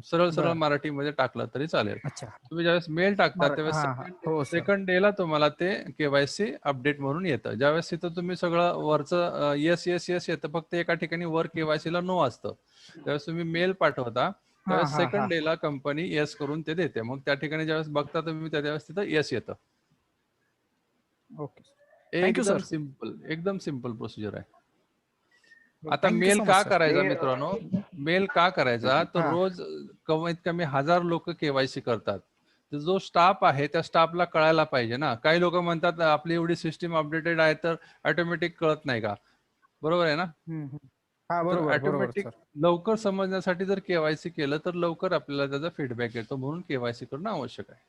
[SPEAKER 2] सरळ सरळ
[SPEAKER 3] बर.
[SPEAKER 2] मराठीमध्ये टाकलं तरी चालेल.
[SPEAKER 3] अच्छा.
[SPEAKER 2] तुम्ही ज्यावेळेस मेल टाकता त्यावेळेस
[SPEAKER 3] हा हा हो सर.
[SPEAKER 2] सेकंड डेला तुम्हाला ते केवायसी अपडेट म्हणून येतं. ज्यावेळेस तिथं तुम्ही सगळं वरचं येस येस येस येतं, फक्त एका ठिकाणी वर केवायसीला नो असतं. त्यावेळेस तुम्ही मेल पाठवता,
[SPEAKER 3] हा
[SPEAKER 2] त्यावेळेस
[SPEAKER 3] हा हा
[SPEAKER 2] सेकंड डेला कंपनी येस करून ते देते. मग त्या ठिकाणी ज्यावेळेस बघता तुम्ही त्यावेळेस तिथं येस येतं.
[SPEAKER 3] ओके. Thank you sir.
[SPEAKER 2] एकदम सिंपल प्रोसिजर आहे. आता
[SPEAKER 3] थँक्यू
[SPEAKER 2] मेल
[SPEAKER 3] सो मच
[SPEAKER 2] का
[SPEAKER 3] सर.
[SPEAKER 2] करायचा
[SPEAKER 1] मी
[SPEAKER 2] मित्रांनो? मेल का करायचा? तर
[SPEAKER 3] हा
[SPEAKER 2] रोज कमीत कमी 1000 लोक केवायसी करतात. तर जो स्टाफ आहे त्या स्टाफला कळायला पाहिजे ना. काही लोक म्हणतात आपली एवढी सिस्टीम अपडेटेड आहे तर ऑटोमॅटिक कळत नाही का? बरोबर आहे ना?
[SPEAKER 3] हा
[SPEAKER 2] तर
[SPEAKER 3] बरोबर बरोबर
[SPEAKER 2] ऑटोमॅटिक
[SPEAKER 3] सर.
[SPEAKER 2] लवकर समजण्यासाठी जर केवायसी केलं तर लवकर आपल्याला त्याचा फीडबॅक येतो. म्हणून केवायसी करणं आवश्यक आहे.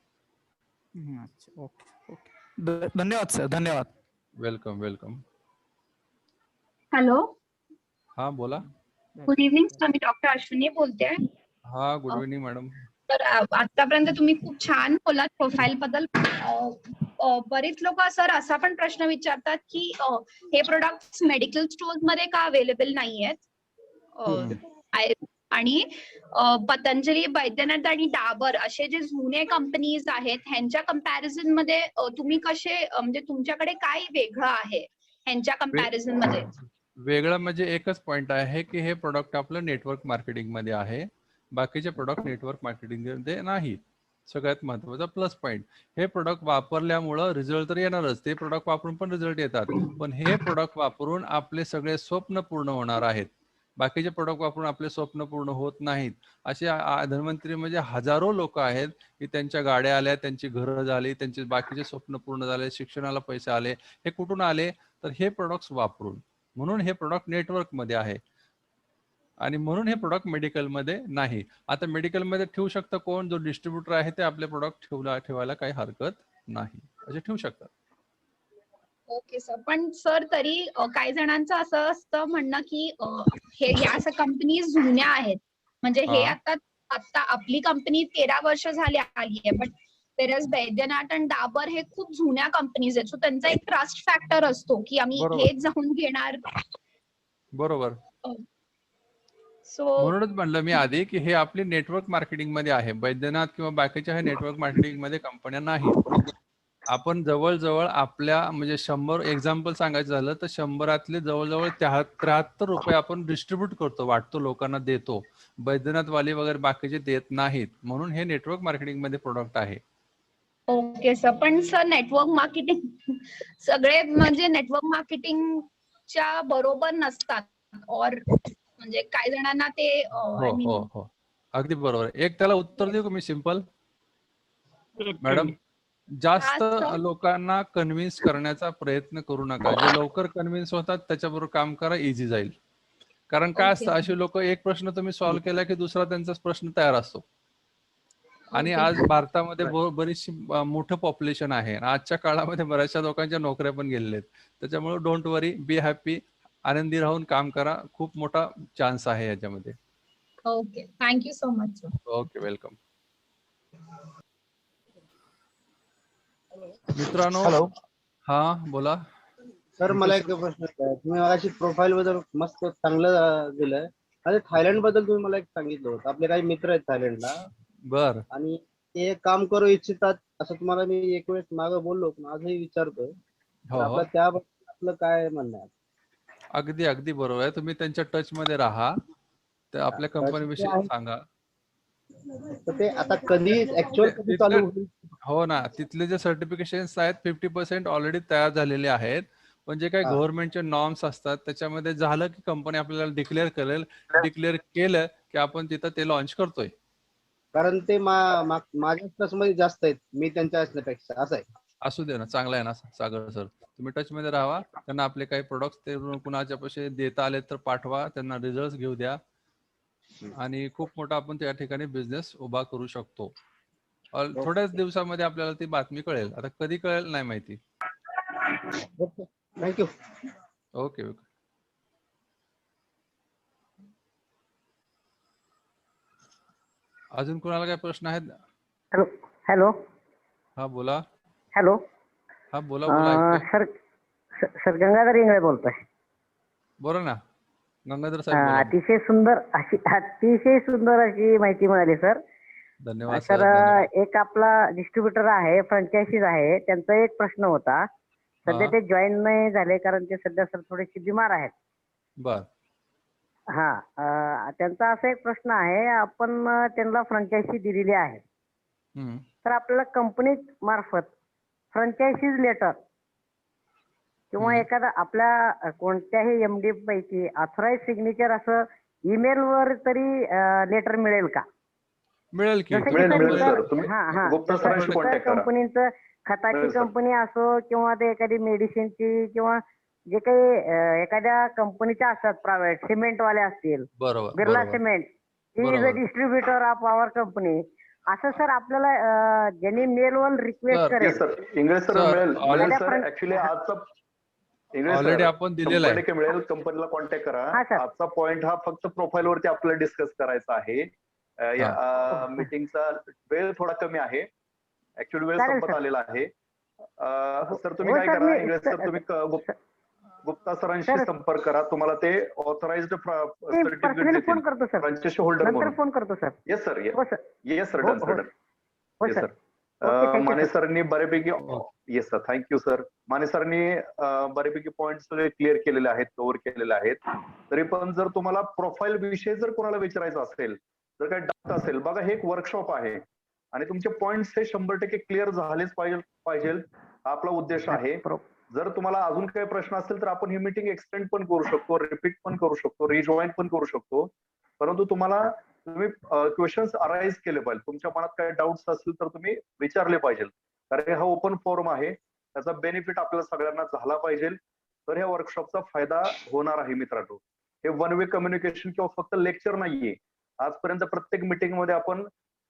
[SPEAKER 3] अच्छा. Okay okay. धन्यवाद सर, धन्यवाद.
[SPEAKER 2] Welcome welcome.
[SPEAKER 4] हॅलो,
[SPEAKER 2] हा बोला.
[SPEAKER 4] Good evening sir. मी डॉक्टर अश्विनी बोलते.
[SPEAKER 2] हा गुड इव्हनिंग मॅडम.
[SPEAKER 4] तर आतापर्यंत तुम्ही खूप छान बोलात प्रोफाईल बद्दल. बरीच लोक सर असा पण प्रश्न विचारतात की हे प्रोडक्ट्स मेडिकल स्टोअर्स मध्ये का अवेलेबल नाही आहेत? आणि पतंजली, बैद्यनाथ आणि डाबर असे जे जुने कंपनीज आहेत ह्यांच्या कंपॅरिझन मध्ये तुम्ही कसे, म्हणजे तुमच्याकडे काय वेगळं आहे ह्यांच्या कंपॅरिझन मध्ये?
[SPEAKER 2] वेगळं म्हणजे एकच पॉइंट आहे की हे प्रोडक्ट आपलं नेटवर्क मार्केटिंग मध्ये आहे. बाकीचे प्रोडक्ट नेटवर्क मार्केटिंग मध्ये नाही. सगळ्यात महत्वाचा प्लस पॉइंट, हे प्रोडक्ट वापरल्यामुळं रिझल्ट तर येणारच. ते प्रोडक्ट वापरून पण रिझल्ट येतात, पण हे प्रोडक्ट वापरून आपले सगळे स्वप्न पूर्ण होणार आहेत. बाकीचे प्रोडक्ट वापरून आपले स्वप्न पूर्ण होत नाहीत. असे धन्वंतरी म्हणजे हजारो लोक आहेत की त्यांच्या गाड्या आल्या, त्यांची घरं झाली, त्यांचे बाकीचे स्वप्न पूर्ण झाले, शिक्षणाला पैसे आले. हे कुठून आले? तर हे प्रोडक्ट्स वापरून. म्हणून हे प्रोडक्ट नेटवर्क मध्ये आहे आणि म्हणून हे प्रोडक्ट मेडिकल मध्ये नाही. आता मेडिकल मध्ये ठेवू शकतं कोण? जो डिस्ट्रीब्युटर आहे ते आपले प्रोडक्ट ठेवायला काही हरकत नाही, असे ठेवू शकतात.
[SPEAKER 4] Okay sir. पण सर तरी काही जणांचं असं असतं म्हणणं की हे या असं कंपनीज जुन्या आहेत, म्हणजे हे
[SPEAKER 2] हा
[SPEAKER 4] आता आपली कंपनी 13 वर्ष झाली आली आहे, बट तेरस बैद्यनाथ आणि डाबर हे खूप जुन्या कंपनीज आहेत. सो त्यांचा एक ट्रस्ट फॅक्टर असतो की आम्ही
[SPEAKER 2] बरोबर
[SPEAKER 4] हेच जाऊन घेणार.
[SPEAKER 2] बरोबर.
[SPEAKER 4] सो
[SPEAKER 2] म्हणूनच म्हणलं मी आधी की हे आपली नेटवर्क मार्केटिंग मध्ये आहे. बैद्यनाथ किंवा बाकीच्या हे नेटवर्क मार्केटिंग मध्ये कंपन्या नाहीत. आपण जवळजवळ आपल्या म्हणजे 100 एक्झाम्पल सांगायचं झालं तर 100 जवळजवळ 73 रुपये आपण डिस्ट्रीब्यूट करतो, वाटतो लोकांना देतो. बैद्यनाथ वाली वगैरे बाकीचे देत नाहीत. म्हणून हे नेटवर्क मार्केटिंग मध्ये प्रोडक्ट आहे.
[SPEAKER 4] ओके सर, पण सर नेटवर्क मार्केटिंग सगळे म्हणजे नेटवर्क मार्केटिंगच्या बरोबर नसतात. और म्हणजे काही जणांना ते
[SPEAKER 2] हो
[SPEAKER 4] आय
[SPEAKER 2] हो
[SPEAKER 4] मीन
[SPEAKER 2] हो अगदी बरोबर आहे. एक त्याला उत्तर देऊ का मी सिंपल मॅडम? जास्त
[SPEAKER 4] sir.
[SPEAKER 2] लोकांना कन्व्हिन्स करण्याचा प्रयत्न करू नका. जे लवकर कन्व्हिन्स होतात त्याच्याबरोबर काम करा, इझी जाईल. कारण काय
[SPEAKER 4] Okay,
[SPEAKER 2] असतं, अशी लोक एक प्रश्न तुम्ही सॉल्व्ह केला की दुसरा त्यांचा प्रश्न तयार असतो. आणि
[SPEAKER 4] Okay.
[SPEAKER 2] आज भारतामध्ये बरीचशी मोठं पॉप्युलेशन आहे. आजच्या काळामध्ये बऱ्याचशा लोकांच्या नोकऱ्या पण गेलेल्या आहेत. त्याच्यामुळे डोंट वरी, बी हॅपी, आनंदी राहून काम करा. खूप मोठा चान्स आहे याच्यामध्ये.
[SPEAKER 4] Okay, thank you so much sir.
[SPEAKER 2] Okay, welcome. मित्रांनो,
[SPEAKER 5] हॅलो
[SPEAKER 2] हा बोला.
[SPEAKER 5] सर, मला एक प्रश्न आहे. तुम्ही मला प्रोफाईल बद्दल मस्त चांगलं दिलंय. आणि थायलंड बद्दल तुम्ही मला एक सांगितलं होतं. आपले काही मित्र आहेत थायलंडला
[SPEAKER 2] बर,
[SPEAKER 5] आणि ते काम करू इच्छितात असं तुम्हाला मी एक वेळेस मागं बोललो, पण आजही विचारतोय. तर
[SPEAKER 2] हो हो,
[SPEAKER 5] आपलं त्याबद्दल आपलं काय म्हणणं आहे?
[SPEAKER 2] अगदी अगदी बरोबर आहे. तुम्ही त्यांच्या टच मध्ये राहा, तर आपल्या कंपनी
[SPEAKER 5] ते
[SPEAKER 2] विषयी
[SPEAKER 5] आहे.
[SPEAKER 2] सांगा.
[SPEAKER 5] तर ते आता कधी ऍक्च्युअल कधी
[SPEAKER 2] तिथले
[SPEAKER 5] चालू होईल?
[SPEAKER 2] हो ना, तिथले जे सर्टिफिकेशन्स आहेत 50% ऑलरेडी तयार झालेले आहेत. पण जे काही
[SPEAKER 5] हा.
[SPEAKER 2] गव्हर्नमेंटचे नॉर्म्स असतात त्याच्यामध्ये झालं की कंपनी आपल्याला डिक्लेअर करेल. डिक्लेअर केलं की आपण तिथं ते लॉन्च करतोय.
[SPEAKER 5] कारण ते माझ्या ट्रस्ट मध्ये जास्त आहेत मी त्यांच्या असण्यापेक्षा, असं आहे.
[SPEAKER 2] असू दे ना, चांगला आहे ना सागर सर. तुम्ही टच मध्ये राहा. त्यांना आपले काही प्रोडक्ट्स ते कुणाच्या पैसे देता आले तर पाठवा, त्यांना रिझल्ट घेऊ द्या आणि खूप मोठा आपण त्या ठिकाणी बिझनेस उभा करू शकतो. थोड्याच दिवसामध्ये आपल्याला ती बातमी कळेल. आता कधी कळेल नाही माहिती.
[SPEAKER 5] थँक्यू.
[SPEAKER 2] Okay okay. अजून कोणाला काय प्रश्न आहेत?
[SPEAKER 6] हॅलो हॅलो
[SPEAKER 2] हा बोला.
[SPEAKER 6] हॅलो
[SPEAKER 2] हा बोला बोला, ऐकतोय.
[SPEAKER 6] सर सर गंगाधर इंगळे बोलतोय.
[SPEAKER 2] बोला ना गंगाधर साहेब, बोला.
[SPEAKER 6] अतिशय सुंदर अशी माहिती मिळाली सर.
[SPEAKER 2] धन्यवाद
[SPEAKER 6] सर
[SPEAKER 2] सर, धन्यवाद.
[SPEAKER 6] एक आपला डिस्ट्रीब्युटर आहे, फ्रँचायझीज आहे, त्यांचा एक प्रश्न होता. सध्या
[SPEAKER 2] हा,
[SPEAKER 6] ते जॉईन नाही झाले कारण ते सध्या सर थोडेसे बिमार आहेत.
[SPEAKER 2] बर.
[SPEAKER 6] त्यांचा असा एक प्रश्न आहे, आपण त्यांना फ्रँचायझी दिलेली आहे,
[SPEAKER 2] हम्म.
[SPEAKER 6] तर आपल्याला कंपनी मार्फत फ्रँचायझीज लेटर किंवा एखादा आपल्या कोणत्याही एमडी पैकी ऑथराइज सिग्नेचर असं ईमेल वर तरी लेटर मिळेल का?
[SPEAKER 2] मिळेल की.
[SPEAKER 6] जसं की
[SPEAKER 1] मिळेल
[SPEAKER 6] सर
[SPEAKER 1] मिळेल
[SPEAKER 6] इतर
[SPEAKER 1] सर. तुम्ही गुप्ता सरांशी कॉन्टॅक्ट करा.
[SPEAKER 6] कंपनीचं खताची
[SPEAKER 1] मिळेल सर.
[SPEAKER 6] कंपनी असो किंवा ते एखादी मेडिसिनची किंवा जे काही एखाद्या कंपनीच्या असतात प्रायव्हेट सिमेंटवाले असतील,
[SPEAKER 2] बरोबर
[SPEAKER 6] बिर्ला
[SPEAKER 2] बरोबर
[SPEAKER 6] सिमेंट, ही इज अ
[SPEAKER 2] बरोबर.
[SPEAKER 6] डिस्ट्रीब्युटर ऑफ आवर कंपनी, असं सर आपल्याला ज्यांनी मेलवर रिक्वेस्ट
[SPEAKER 2] सर,
[SPEAKER 1] येस
[SPEAKER 6] करेल.
[SPEAKER 1] सर, इंग्लिश सर
[SPEAKER 2] सर,
[SPEAKER 1] मिळेल मिळेल
[SPEAKER 6] एखाद्या
[SPEAKER 1] सर. ऍक्च्युली आजचा इंग्लिश
[SPEAKER 2] ऑलरेडी
[SPEAKER 1] सर
[SPEAKER 2] आपण दिलेला आहे.
[SPEAKER 1] 100% मिळेल. कंपनीला कॉन्टॅक्ट करा.
[SPEAKER 6] हा, सर.
[SPEAKER 1] आजचा पॉइंट हा फक्त प्रोफाईल वरती आपल्याला डिस्कस करायचा आहे. या मीटिंगचा वेळ थोडा कमी आहे. ऍक्च्युअली वेळ
[SPEAKER 6] चालेल,
[SPEAKER 1] संपत
[SPEAKER 6] सर.
[SPEAKER 1] आलेला आहे. सर तुम्ही
[SPEAKER 6] हो,
[SPEAKER 1] काय
[SPEAKER 6] सर,
[SPEAKER 1] करा,
[SPEAKER 6] मी-
[SPEAKER 1] इंग्लिश सर तुम्ही गुप्ता सरांशी
[SPEAKER 6] सर.
[SPEAKER 1] संपर्क करा. तुम्हाला ते ऑथराइज्ड
[SPEAKER 6] पर्सनली
[SPEAKER 1] सर्टिफिकेट
[SPEAKER 6] फोन
[SPEAKER 1] देतील
[SPEAKER 6] करतो सर,
[SPEAKER 1] फ्रँचायझी होल्डर
[SPEAKER 6] नंतर
[SPEAKER 1] म्हणून.
[SPEAKER 6] फोन करतो सर.
[SPEAKER 1] येस सर,
[SPEAKER 6] हो सर.
[SPEAKER 1] येस सर,
[SPEAKER 6] हो,
[SPEAKER 1] डन
[SPEAKER 6] हो.
[SPEAKER 1] Sir, done.
[SPEAKER 6] हो
[SPEAKER 1] yes
[SPEAKER 6] sir.
[SPEAKER 1] Sir.
[SPEAKER 6] Okay, thank you
[SPEAKER 1] Mane
[SPEAKER 6] sir.
[SPEAKER 1] सरांनी बऱ्यापैकी, yes sir, thank you sir. Mane सरांनी बऱ्यापैकी पॉइंट सगळे क्लिअर केलेले आहेत, कव्हर केलेले आहेत. तरी पण जर तुम्हाला प्रोफाईल विषयी जर कोणाला विचारायचं असेल, जर काही डाऊट असेल, बघा हे एक वर्कशॉप आहे आणि तुमचे पॉइंट्स हे 100% क्लिअर झालेच पाहिजे, हा आपला उद्देश आहे. जर तुम्हाला अजून काही प्रश्न असेल तर आपण ही मीटिंग एक्सटेंड पण करू शकतो, रिपीट पण करू शकतो, रिजॉईन पण करू शकतो. परंतु तुम्ही क्वेश्चन्स अराईज केले पाहिजे. तुमच्या मनात काही डाऊट्स असतील तर तुम्ही विचारले पाहिजे. कारण हा ओपन फोरम आहे, त्याचा बेनिफिट आपल्याला सगळ्यांना झाला पाहिजे. तर ह्या वर्कशॉपचा फायदा होणार आहे मित्रांनो. हे वन वे कम्युनिकेशन किंवा फक्त लेक्चर नाहीये. आजपर्यंत प्रत्येक मीटिंग मध्ये आपण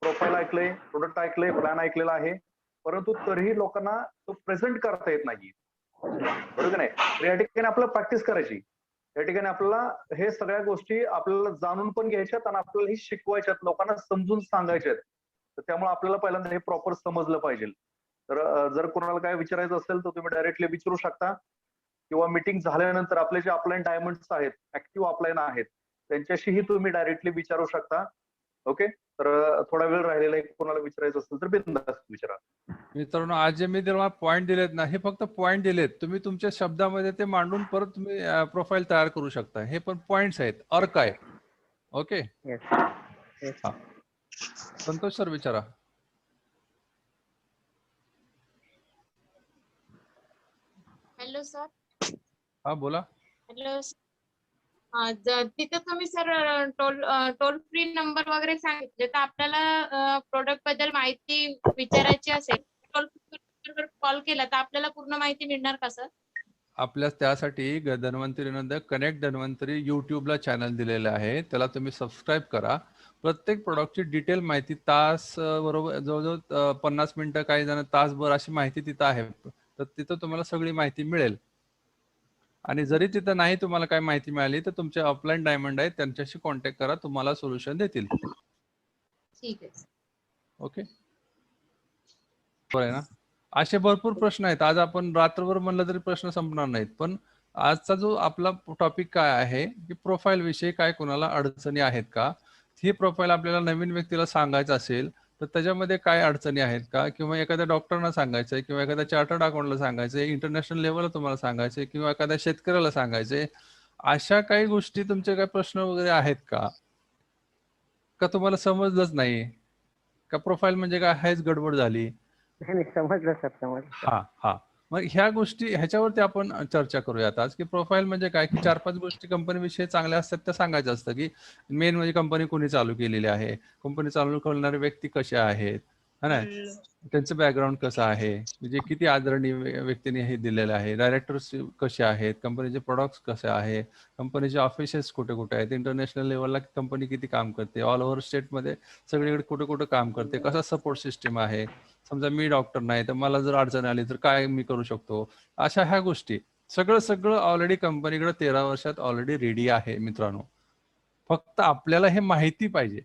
[SPEAKER 1] प्रोफाईल ऐकलंय, प्रोडक्ट ऐकलंय, प्लॅन ऐकलेला आहे, परंतु तरीही लोकांना तो प्रेझेंट करता येत नाही. बरोबर नाही? तर या ठिकाणी आपल्याला प्रॅक्टिस करायची. या ठिकाणी आपल्याला हे सगळ्या गोष्टी आपल्याला जाणून पण घ्यायच्यात आणि आपल्याला हे शिकवायच्यात, लोकांना समजून सांगायच्यात. तर त्यामुळे आपल्याला पहिल्यांदा हे प्रॉपर समजलं पाहिजे. तर जर कोणाला काय विचारायचं असेल तर तुम्ही डायरेक्टली विचारू शकता किंवा मीटिंग झाल्यानंतर आपले जे अपलाईन डायमंड्स आहेत, ऍक्टिव्ह अपलाईन आहेत, त्यांच्याशीही तुम्ही डायरेक्टली विचारू शकता. ओके, तर थोडा वेळ राहिलेला आहे, कोणाला विचारायचं असेल तर बिनधास्त विचारा.
[SPEAKER 2] मित्रांनो, आज जे मी तुम्हाला पॉईंट दिलेत ना, हे फक्त पॉईंट दिलेत. तुम्ही तुमच्या शब्दामध्ये ते मांडून परत तुम्ही प्रोफाईल तयार करू शकता. हे पण पॉइंट्स आहेत, अर्क आहे. Okay,
[SPEAKER 6] yes.
[SPEAKER 2] संतोष सर विचारा.
[SPEAKER 7] Hello sir.
[SPEAKER 2] हा बोला.
[SPEAKER 7] हॅलो. तिथं तुम्ही सर टोल फ्री नंबर वगैरे सांगितले, तर आपल्याला प्रोडक्ट बद्दल माहिती विचारायची असेल, टोल फ्री कॉल केला तर आपल्याला पूर्ण माहिती मिळणार का सर?
[SPEAKER 2] आपल्या त्यासाठी धन्वंतरी कनेक्ट धन्वंतरी युट्यूबला चॅनल दिलेलं आहे, त्याला तुम्ही सबस्क्राईब करा. प्रत्येक प्रोडक्टची डिटेल माहिती तास बरोबर जवळजवळ 50 मिनिटं, काही जण तासभर अशी माहिती तिथं आहे. तर तिथं तुम्हाला सगळी माहिती मिळेल. आणि जरी तिथं नाही तुम्हाला काय माहिती मिळाली तर तुमचे ऑफलाईन डायमंड आहेत, त्यांच्याशी कॉन्टॅक्ट करा, तुम्हाला सोल्युशन देतील.
[SPEAKER 7] ठीक आहे.
[SPEAKER 2] ओके, बरं आहे ना. असे भरपूर प्रश्न आहेत. आज आपण रात्रभर म्हणलं तरी प्रश्न संपणार नाहीत. पण आजचा जो आपला टॉपिक काय आहे की प्रोफाईल विषयी काय कोणाला अडचणी आहेत का, ही प्रोफाईल आपल्याला नवीन व्यक्तीला सांगायचं असेल तर त्याच्यामध्ये काय अडचणी आहेत का, किंवा एखाद्या डॉक्टरना सांगायचंय, किंवा एखाद्या चार्टर्ड अकाउंटला सांगायचंय, इंटरनॅशनल लेवलला तुम्हाला सांगायचंय, किंवा एखाद्या शेतकऱ्याला सांगायचंय, अशा काही गोष्टी तुमचे काही प्रश्न वगैरे आहेत का, का तुम्हाला समजलंच नाही का, प्रोफाईल म्हणजे काय हेच गडबड झाली?
[SPEAKER 6] नाही, समजलं सर, समजलं.
[SPEAKER 2] हा हा, मग ह्या गोष्टी ह्याच्यावरती आपण चर्चा करूयात आज, की प्रोफाईल म्हणजे काय, की 4-5 गोष्टी कंपनीविषयी चांगल्या असतात त्या सांगायचं असतं, की मेन म्हणजे कंपनी कोणी चालू केलेली आहे, कंपनी चालू करणारे व्यक्ती कसे आहेत, है ना, त्यांचं बॅकग्राऊंड कसं आहे, म्हणजे किती आदरणीय व्यक्तीने हे दिलेलं आहे, डायरेक्टर्स कसे आहेत, कंपनीचे प्रोडक्ट्स कसे आहे, कंपनीचे ऑफिसेस कुठे कुठे आहेत, इंटरनॅशनल लेवलला कंपनी किती काम करते, ऑल ओव्हर स्टेटमध्ये सगळीकडे कुठे कुठे काम करते, कसा सपोर्ट सिस्टम आहे, समजा मी डॉक्टर नाही तर मला जर अडचण आली तर काय मी करू शकतो, अशा ह्या गोष्टी सगळं ऑलरेडी कंपनीकडे 13 वर्षात ऑलरेडी रेडी आहे मित्रांनो. फक्त आपल्याला हे माहिती पाहिजे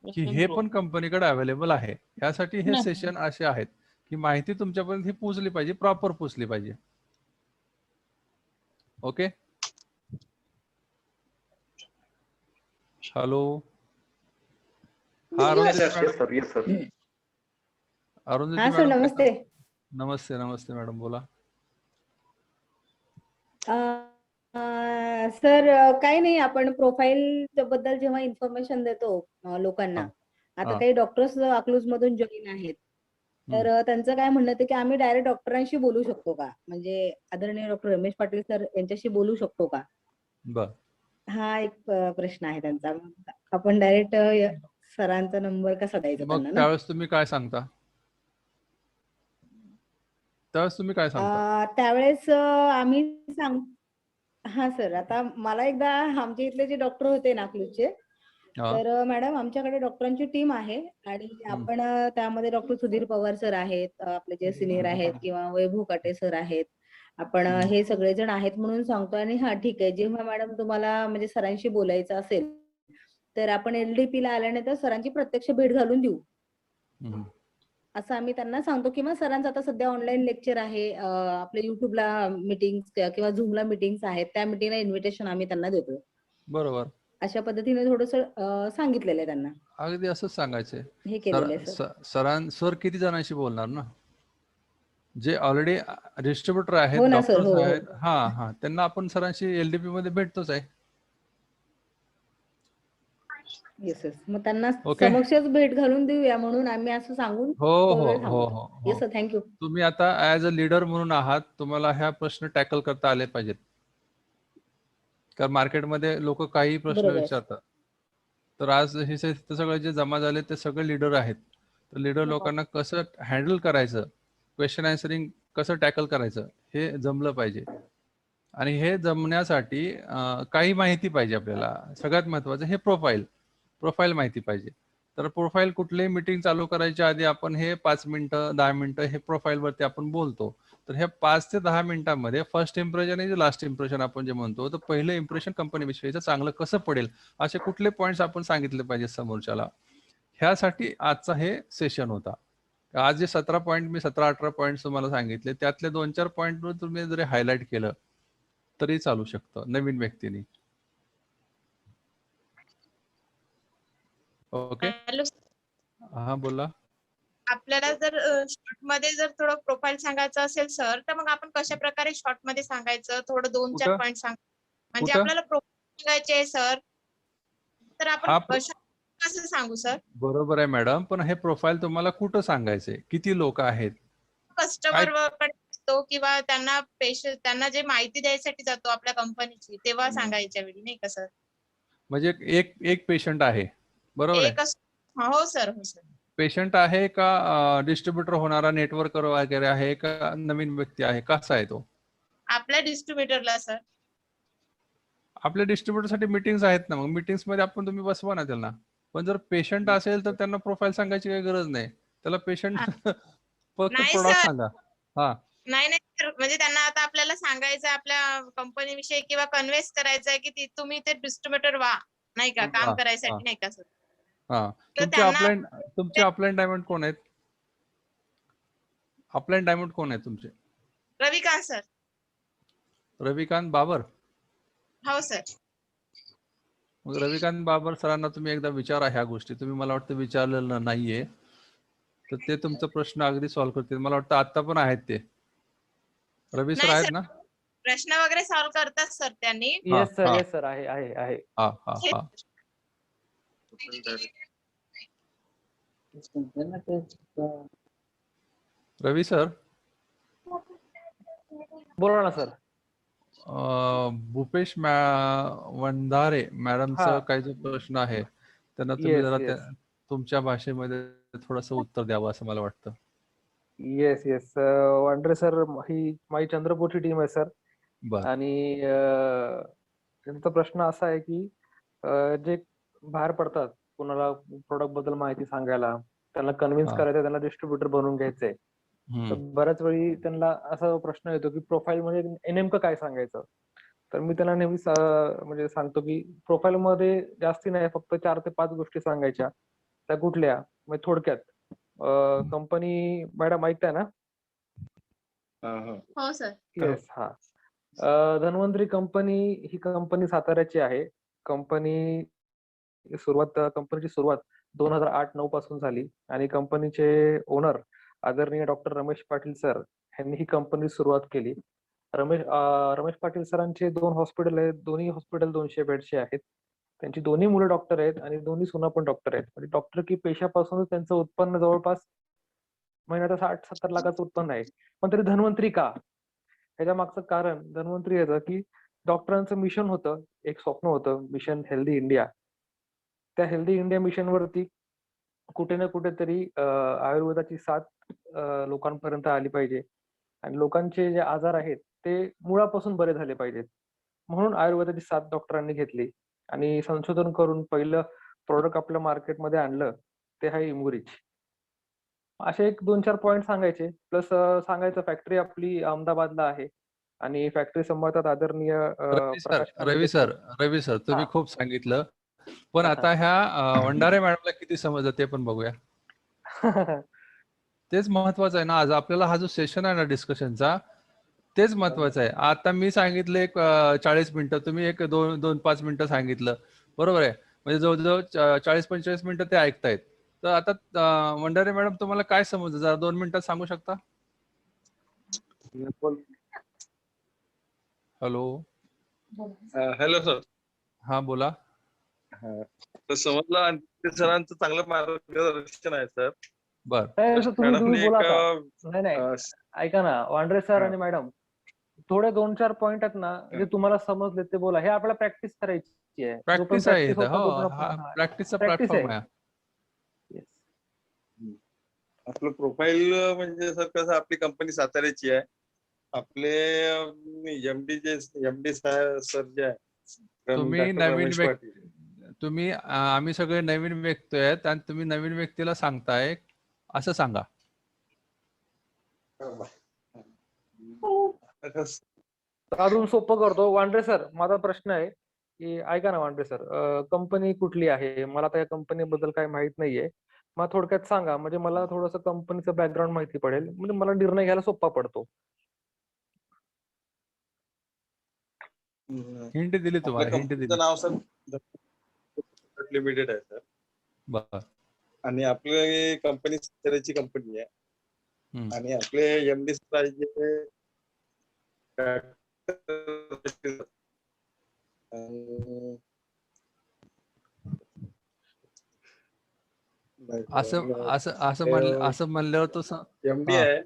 [SPEAKER 2] की हे पण कंपनीकडे अवेलेबल आहे. यासाठी हे सेशन असे आहेत की माहिती तुमच्यापर्यंत ही पोहोचली पाहिजे, प्रॉपर पोहोचली पाहिजे. Okay, hello. हा अरुंधती
[SPEAKER 8] सर,
[SPEAKER 2] मॅडम,
[SPEAKER 8] नमस्ते.
[SPEAKER 2] नमस्ते नमस्ते मॅडम, बोला.
[SPEAKER 8] सर, काही नाही, आपण प्रोफाईल बद्दल जेव्हा इन्फॉर्मेशन देतो लोकांना, आता काही डॉक्टर्स अकलूज मधून जॉईन आहेत, तर त्यांचं काय म्हणणं आहे की आम्ही डायरेक्ट डॉक्टरांशी बोलू शकतो का, म्हणजे आदरणीय डॉक्टर रमेश पाटील सर यांच्याशी बोलू शकतो का?
[SPEAKER 2] बर,
[SPEAKER 8] हा एक प्रश्न आहे त्यांचा. आपण डायरेक्ट सरांचा नंबर कसा द्यायचा
[SPEAKER 2] मग
[SPEAKER 8] त्यांना?
[SPEAKER 2] त्यावेळेस तुम्ही काय सांगता?
[SPEAKER 8] त्यावेळेस आम्ही सांग हा सर, आता मला एकदा आमच्या इथले जे डॉक्टर होते ना अकलूजचे, तर मॅडम आमच्याकडे डॉक्टरांची टीम आहे आणि आपण त्यामध्ये डॉक्टर सुधीर पवार सर आहेत, आपले जे सिनियर आहेत, किंवा वैभव काटे सर आहेत, आपण हे सगळेजण आहेत म्हणून सांगतो. आणि हा ठीक आहे, जेव्हा मॅडम तुम्हाला म्हणजे सरांशी बोलायचं असेल तर आपण LDP ला आल्यानंतर सरांची प्रत्यक्ष भेट घालून देऊ, असं आम्ही त्यांना सांगतो. किंवा सरांचं आता सध्या ऑनलाईन लेक्चर आहे, आपल्या युट्यूबला मीटिंग्स किंवा झूमला मीटिंग्स आहेत, त्या मीटिंगला इन्व्हिटेशन आम्ही त्यांना देतो.
[SPEAKER 2] बरोबर,
[SPEAKER 8] अशा पद्धतीने थोडस सांगितलेलं आहे त्यांना.
[SPEAKER 2] अगदी असंच सांगायचंय.
[SPEAKER 8] हे केलेलं आहे सर.
[SPEAKER 2] सर किती जणांशी बोलणार ना, जे ऑलरेडी डिस्ट्रीब्युटर आहेत,
[SPEAKER 8] हो ना सर,
[SPEAKER 2] डॉक्टर्स
[SPEAKER 8] हो, हो.
[SPEAKER 2] आहेत, हा त्यांना आपण सरांशी LDP मध्ये भेटतोच आहे.
[SPEAKER 8] येस, मग त्यांना
[SPEAKER 2] ओके.
[SPEAKER 8] समक्षच भेट घालून देऊया म्हणून आम्ही असं सांगून
[SPEAKER 2] हो
[SPEAKER 8] थोडा
[SPEAKER 2] हो
[SPEAKER 8] वेळ
[SPEAKER 2] हो
[SPEAKER 8] थांबवतो.
[SPEAKER 2] हो
[SPEAKER 8] येस
[SPEAKER 2] हो,
[SPEAKER 8] सर, थँक्यू.
[SPEAKER 2] तुम्ही आता ऍज अ लीडर म्हणून आहात, तुम्हाला ह्या प्रश्न टॅकल करता आले पाहिजेत, कारण मार्केटमध्ये लोक काही प्रश्न
[SPEAKER 8] बरोबर.
[SPEAKER 2] विचारतात. तर आज हे सगळे जे जमा झाले ते सगळे लीडर आहेत. तर लीडर लोकांना कसं हँडल करायचं, क्वेश्चन आन्सरिंग कसं टॅकल करायचं हे जमलं पाहिजे. आणि हे जमण्यासाठी काही माहिती पाहिजे आपल्याला. सगळ्यात महत्वाचं हे प्रोफाईल माहिती पाहिजे. तर प्रोफाईल कुठलीही मीटिंग चालू करायच्या आधी आपण हे 5 मिनिटं 10 मिनिटं हे प्रोफाईल वरती आपण बोलतो. तर ह्या 5 ते 10 मिनिटांमध्ये फर्स्ट इम्प्रेशन आणि लास्ट इम्प्रेशन आपण जे म्हणतो, तर पहिलं इम्प्रेशन कंपनी विषयीचं चांगलं कसं पडेल, असे कुठले पॉईंट्स आपण सांगितले पाहिजे समोरच्याला, ह्यासाठी आजचा हे सेशन होता. आज जे 17 पॉईंट मी 17-18 पॉईंट तुम्हाला सांगितले, त्यातले 2-4 पॉईंट तुम्ही जरी हायलाइट केलं तरी चालू शकतं नवीन व्यक्तीने. Okay,
[SPEAKER 7] hello.
[SPEAKER 2] हा बोला.
[SPEAKER 7] आपल्याला जर शॉर्ट मध्ये जर थोडं प्रोफाईल सांगायचं असेल सर, तर मग आपण कशा प्रकारे शॉर्ट मध्ये सांगायचं, थोडं 2-4 पॉईंट म्हणजे आपल्याला प्रोफाईल सांगायचे आहे सर, तर आपण कसं सांगू सर?
[SPEAKER 2] बरोबर आहे मॅडम, पण हे प्रोफाईल तुम्हाला कुठं सांगायचंय, किती लोक आहेत,
[SPEAKER 7] कस्टमर कडे असतो किंवा त्यांना जे माहिती द्यायसाठी जातो आपल्या कंपनीची तेव्हा सांगायच्या वेळी नाही का सर?
[SPEAKER 2] म्हणजे एक पेशंट आहे, बरोबर आहे?
[SPEAKER 7] एक हो सर, हो सर.
[SPEAKER 2] पेशंट आहे का डिस्ट्रीब्युटर होणारा नेटवर्क वगैरे आहे का नवीन व्यक्ती आहे, कसा आहे तो?
[SPEAKER 7] आपल्या डिस्ट्रीब्युटरला सर.
[SPEAKER 2] आपल्या डिस्ट्रीब्युटरसाठी मीटिंग्स आहेत ना, मग मीटिंग्स मध्ये आपण तुम्ही बसवा ना त्यांना. पण जर पेशंट असेल तर त्यांना प्रोफाईल सांगायची काही गरज नाही. त्याला पेशंट फक्त
[SPEAKER 7] नाही
[SPEAKER 2] प्रोडक्ट
[SPEAKER 7] सर.
[SPEAKER 2] सांगा. हा,
[SPEAKER 7] नाही सर, म्हणजे त्यांना आता आपल्याला सांगायचं आपल्या कंपनी विषयी किंवा कन्व्हेन्स करायचं आहे की तुम्ही ते डिस्ट्रीब्युटर व्हा नाही का काम
[SPEAKER 2] हा,
[SPEAKER 7] करायसाठी नाही का सर?
[SPEAKER 2] हा.
[SPEAKER 7] तर त्यांना
[SPEAKER 2] तुमचे अपलाईन डायमंड कोण आहेत? अपलाईन डायमंड कोण आहेत तुमचे?
[SPEAKER 7] रविकांत सर.
[SPEAKER 2] रविकांत बाबर.
[SPEAKER 7] हो सर.
[SPEAKER 2] मग रविकांत बाबर सरांना तुम्ही एकदा विचारा ह्या गोष्टी. तुम्ही मला वाटतं विचारलेलं नाहीये, तर ते तुमचा प्रश्न अगदी सॉल्व्ह करतील. मला वाटतं आता पण आहेत ते. रवी सर
[SPEAKER 7] नाही
[SPEAKER 2] आहेत
[SPEAKER 7] सर,
[SPEAKER 2] ना?
[SPEAKER 7] प्रश्न वगैरे सॉल्व्ह करतात सर त्यांनी.
[SPEAKER 2] हा,
[SPEAKER 3] येस सर,
[SPEAKER 2] हा.
[SPEAKER 3] येस सर, आहे.
[SPEAKER 2] हा, हा, हा. रवी सर,
[SPEAKER 3] बोला ना सर.
[SPEAKER 2] भूपेश वंधारे मॅडमचा
[SPEAKER 3] हा.
[SPEAKER 2] काही जो प्रश्न आहे त्यांना तुम्ही
[SPEAKER 3] येस,
[SPEAKER 2] जरा
[SPEAKER 3] येस.
[SPEAKER 2] तुमच्या भाषेमध्ये थोडस उत्तर द्यावं असं मला वाटतं.
[SPEAKER 9] येस वांड्रे सर, ही माझी चंद्रपूरची टीम आहे सर.
[SPEAKER 2] बर.
[SPEAKER 9] आणि त्यांचा प्रश्न असा आहे की जे बाहेर पडतात कोणाला प्रोडक्ट बद्दल माहिती सांगायला, त्यांना कन्व्हिन्स
[SPEAKER 2] हा.
[SPEAKER 9] करायचं, त्यांना डिस्ट्रीब्युटर बनवून घ्यायचंय, तर बऱ्याच वेळी त्यांना असा प्रश्न येतो की प्रोफाईल मध्ये नेमकं काय सांगायचं. तर मी त्यांना नेहमी म्हणजे सांगतो की प्रोफाईल मध्ये जास्ती नाही, फक्त 4 ते 5 गोष्टी सांगायच्या. त्या कुठल्या म्हणजे थोडक्यात, कंपनी मॅडम ऐकताय ना?
[SPEAKER 7] हो सर.
[SPEAKER 9] येस, हा. धन्वंतरी कंपनी ही कंपनी साताऱ्याची आहे. कंपनीची सुरुवात 2008-9 पासून झाली आणि कंपनीचे ओनर आदरणीय डॉक्टर रमेश पाटील सर यांनी ही कंपनी सुरुवात केली. रमेश पाटील सरांचे 2 हॉस्पिटल आहेत. दोन्ही हॉस्पिटल 200 बेडचे आहेत. त्यांची दोन्ही मुलं डॉक्टर आहेत आणि दोन्ही सुना पण डॉक्टर आहेत. म्हणजे डॉक्टर की पेशापासूनच त्यांचं उत्पन्न जवळपास महिन्याचं 60-70 लाखाचं उत्पन्न आहे. पण तरी धन्वंतरी का? ह्याच्या मागचं कारण धन्वंतरी याचं की डॉक्टरांचं मिशन होतं, एक स्वप्न होतं, मिशन हेल्दी इंडिया. त्या हेल्दी इंडिया मिशन वरती कुठे ना कुठेतरी आयुर्वेदाची साथ लोकांपर्यंत आली पाहिजे आणि लोकांचे जे आजार आहेत ते मुळापासून बरे झाले पाहिजेत. म्हणून आयुर्वेदाची साथ डॉक्टरांनी घेतली आणि संशोधन करून पहिलं प्रोडक्ट आपल्या मार्केटमध्ये आणलं, ते आहे इमुरिच. असे एक 2-4 पॉइंट सांगायचे, प्लस सांगायचं फॅक्टरी आपली अहमदाबादला आहे आणि फॅक्टरी सांभाळतात आदरणीय प्रकाश
[SPEAKER 2] रवी
[SPEAKER 9] सर.
[SPEAKER 2] सर तुम्ही
[SPEAKER 9] हा.
[SPEAKER 2] खूप सांगितलं, पण
[SPEAKER 9] हा.
[SPEAKER 2] आता ह्या वंडारे मॅडमला किती समजलं ते पण बघूया. तेच महत्वाचं आहे ना. आज आपल्याला हा जो सेशन आहे ना डिस्कशनचा, तेच महत्वाचं आहे. आता मी सांगितलं एक 40 मिनिटं, तुम्ही एक 2-5 मिनिटं सांगितलं, बरोबर आहे. म्हणजे जवळजवळ 40-45 मिनिटं ते ऐकतायत. तर आता वंडारे मॅडम तुम्हाला काय समजलं, जरा 2 मिनिटात सांगू शकता? हॅलो.
[SPEAKER 10] Hello sir.
[SPEAKER 2] हा, बोला.
[SPEAKER 10] तर समजलं आणि ते सरांचं चांगलं मार्गदर्शन आहे सर.
[SPEAKER 2] बर.
[SPEAKER 9] तुम्ही बोला आता. नाही,
[SPEAKER 10] अं,
[SPEAKER 9] ऐका ना वांड्रे सर
[SPEAKER 10] हा.
[SPEAKER 9] आणि मॅडम, थोडे 2-4 पॉइंट आहेत ना जे तुम्हाला समजले ते बोला. हे आपल्याला प्रॅक्टिस करायची आहे.
[SPEAKER 2] प्रॅक्टिस आहे इथं.
[SPEAKER 9] होतं
[SPEAKER 2] हो,
[SPEAKER 9] तोपर्यंत
[SPEAKER 2] हा
[SPEAKER 9] आपण-
[SPEAKER 2] प्रॅक्टिसचा
[SPEAKER 9] practice
[SPEAKER 2] प्लॅटफॉर्म आहे.
[SPEAKER 9] Yes.
[SPEAKER 10] आपलं प्रोफाईल म्हणजे सर कसं, आपली कंपनी साताऱ्याची आहे. आपले एमडी सर जे आहे
[SPEAKER 2] तुम्ही
[SPEAKER 10] डॉक्टर
[SPEAKER 2] नवीन
[SPEAKER 10] रमेश पाटील.
[SPEAKER 2] आम्ही सगळे नवीन व्यक्ती आहेत आणि तुम्ही नवीन व्यक्तीला सांगताय असं सांगा.
[SPEAKER 9] अजून सोपं करतो. वांड्रे सर, माझा प्रश्न आहे की ऐका ना वांड्रे सर, कंपनी कुठली आहे? मला त्या कंपनीबद्दल काही माहित नाहीये. मला थोडक्यात सांगा, म्हणजे मला थोडंसं कंपनीचं बॅकग्राऊंड माहिती पडेल, म्हणजे मला निर्णय घ्यायला सोपा पडतो.
[SPEAKER 2] हिंट दिली
[SPEAKER 10] आपल्या
[SPEAKER 2] तुम्हाला, हिंट दिली.
[SPEAKER 10] कंपनीचं नाव सर लिमिटेड आहे सर.
[SPEAKER 2] बर.
[SPEAKER 10] आणि आपली कंपनी साताऱ्याची कंपनी आहे. आणि आपले एमडी पाहिजे
[SPEAKER 2] असं म्हणल्यावर तो
[SPEAKER 10] एमडी आहे.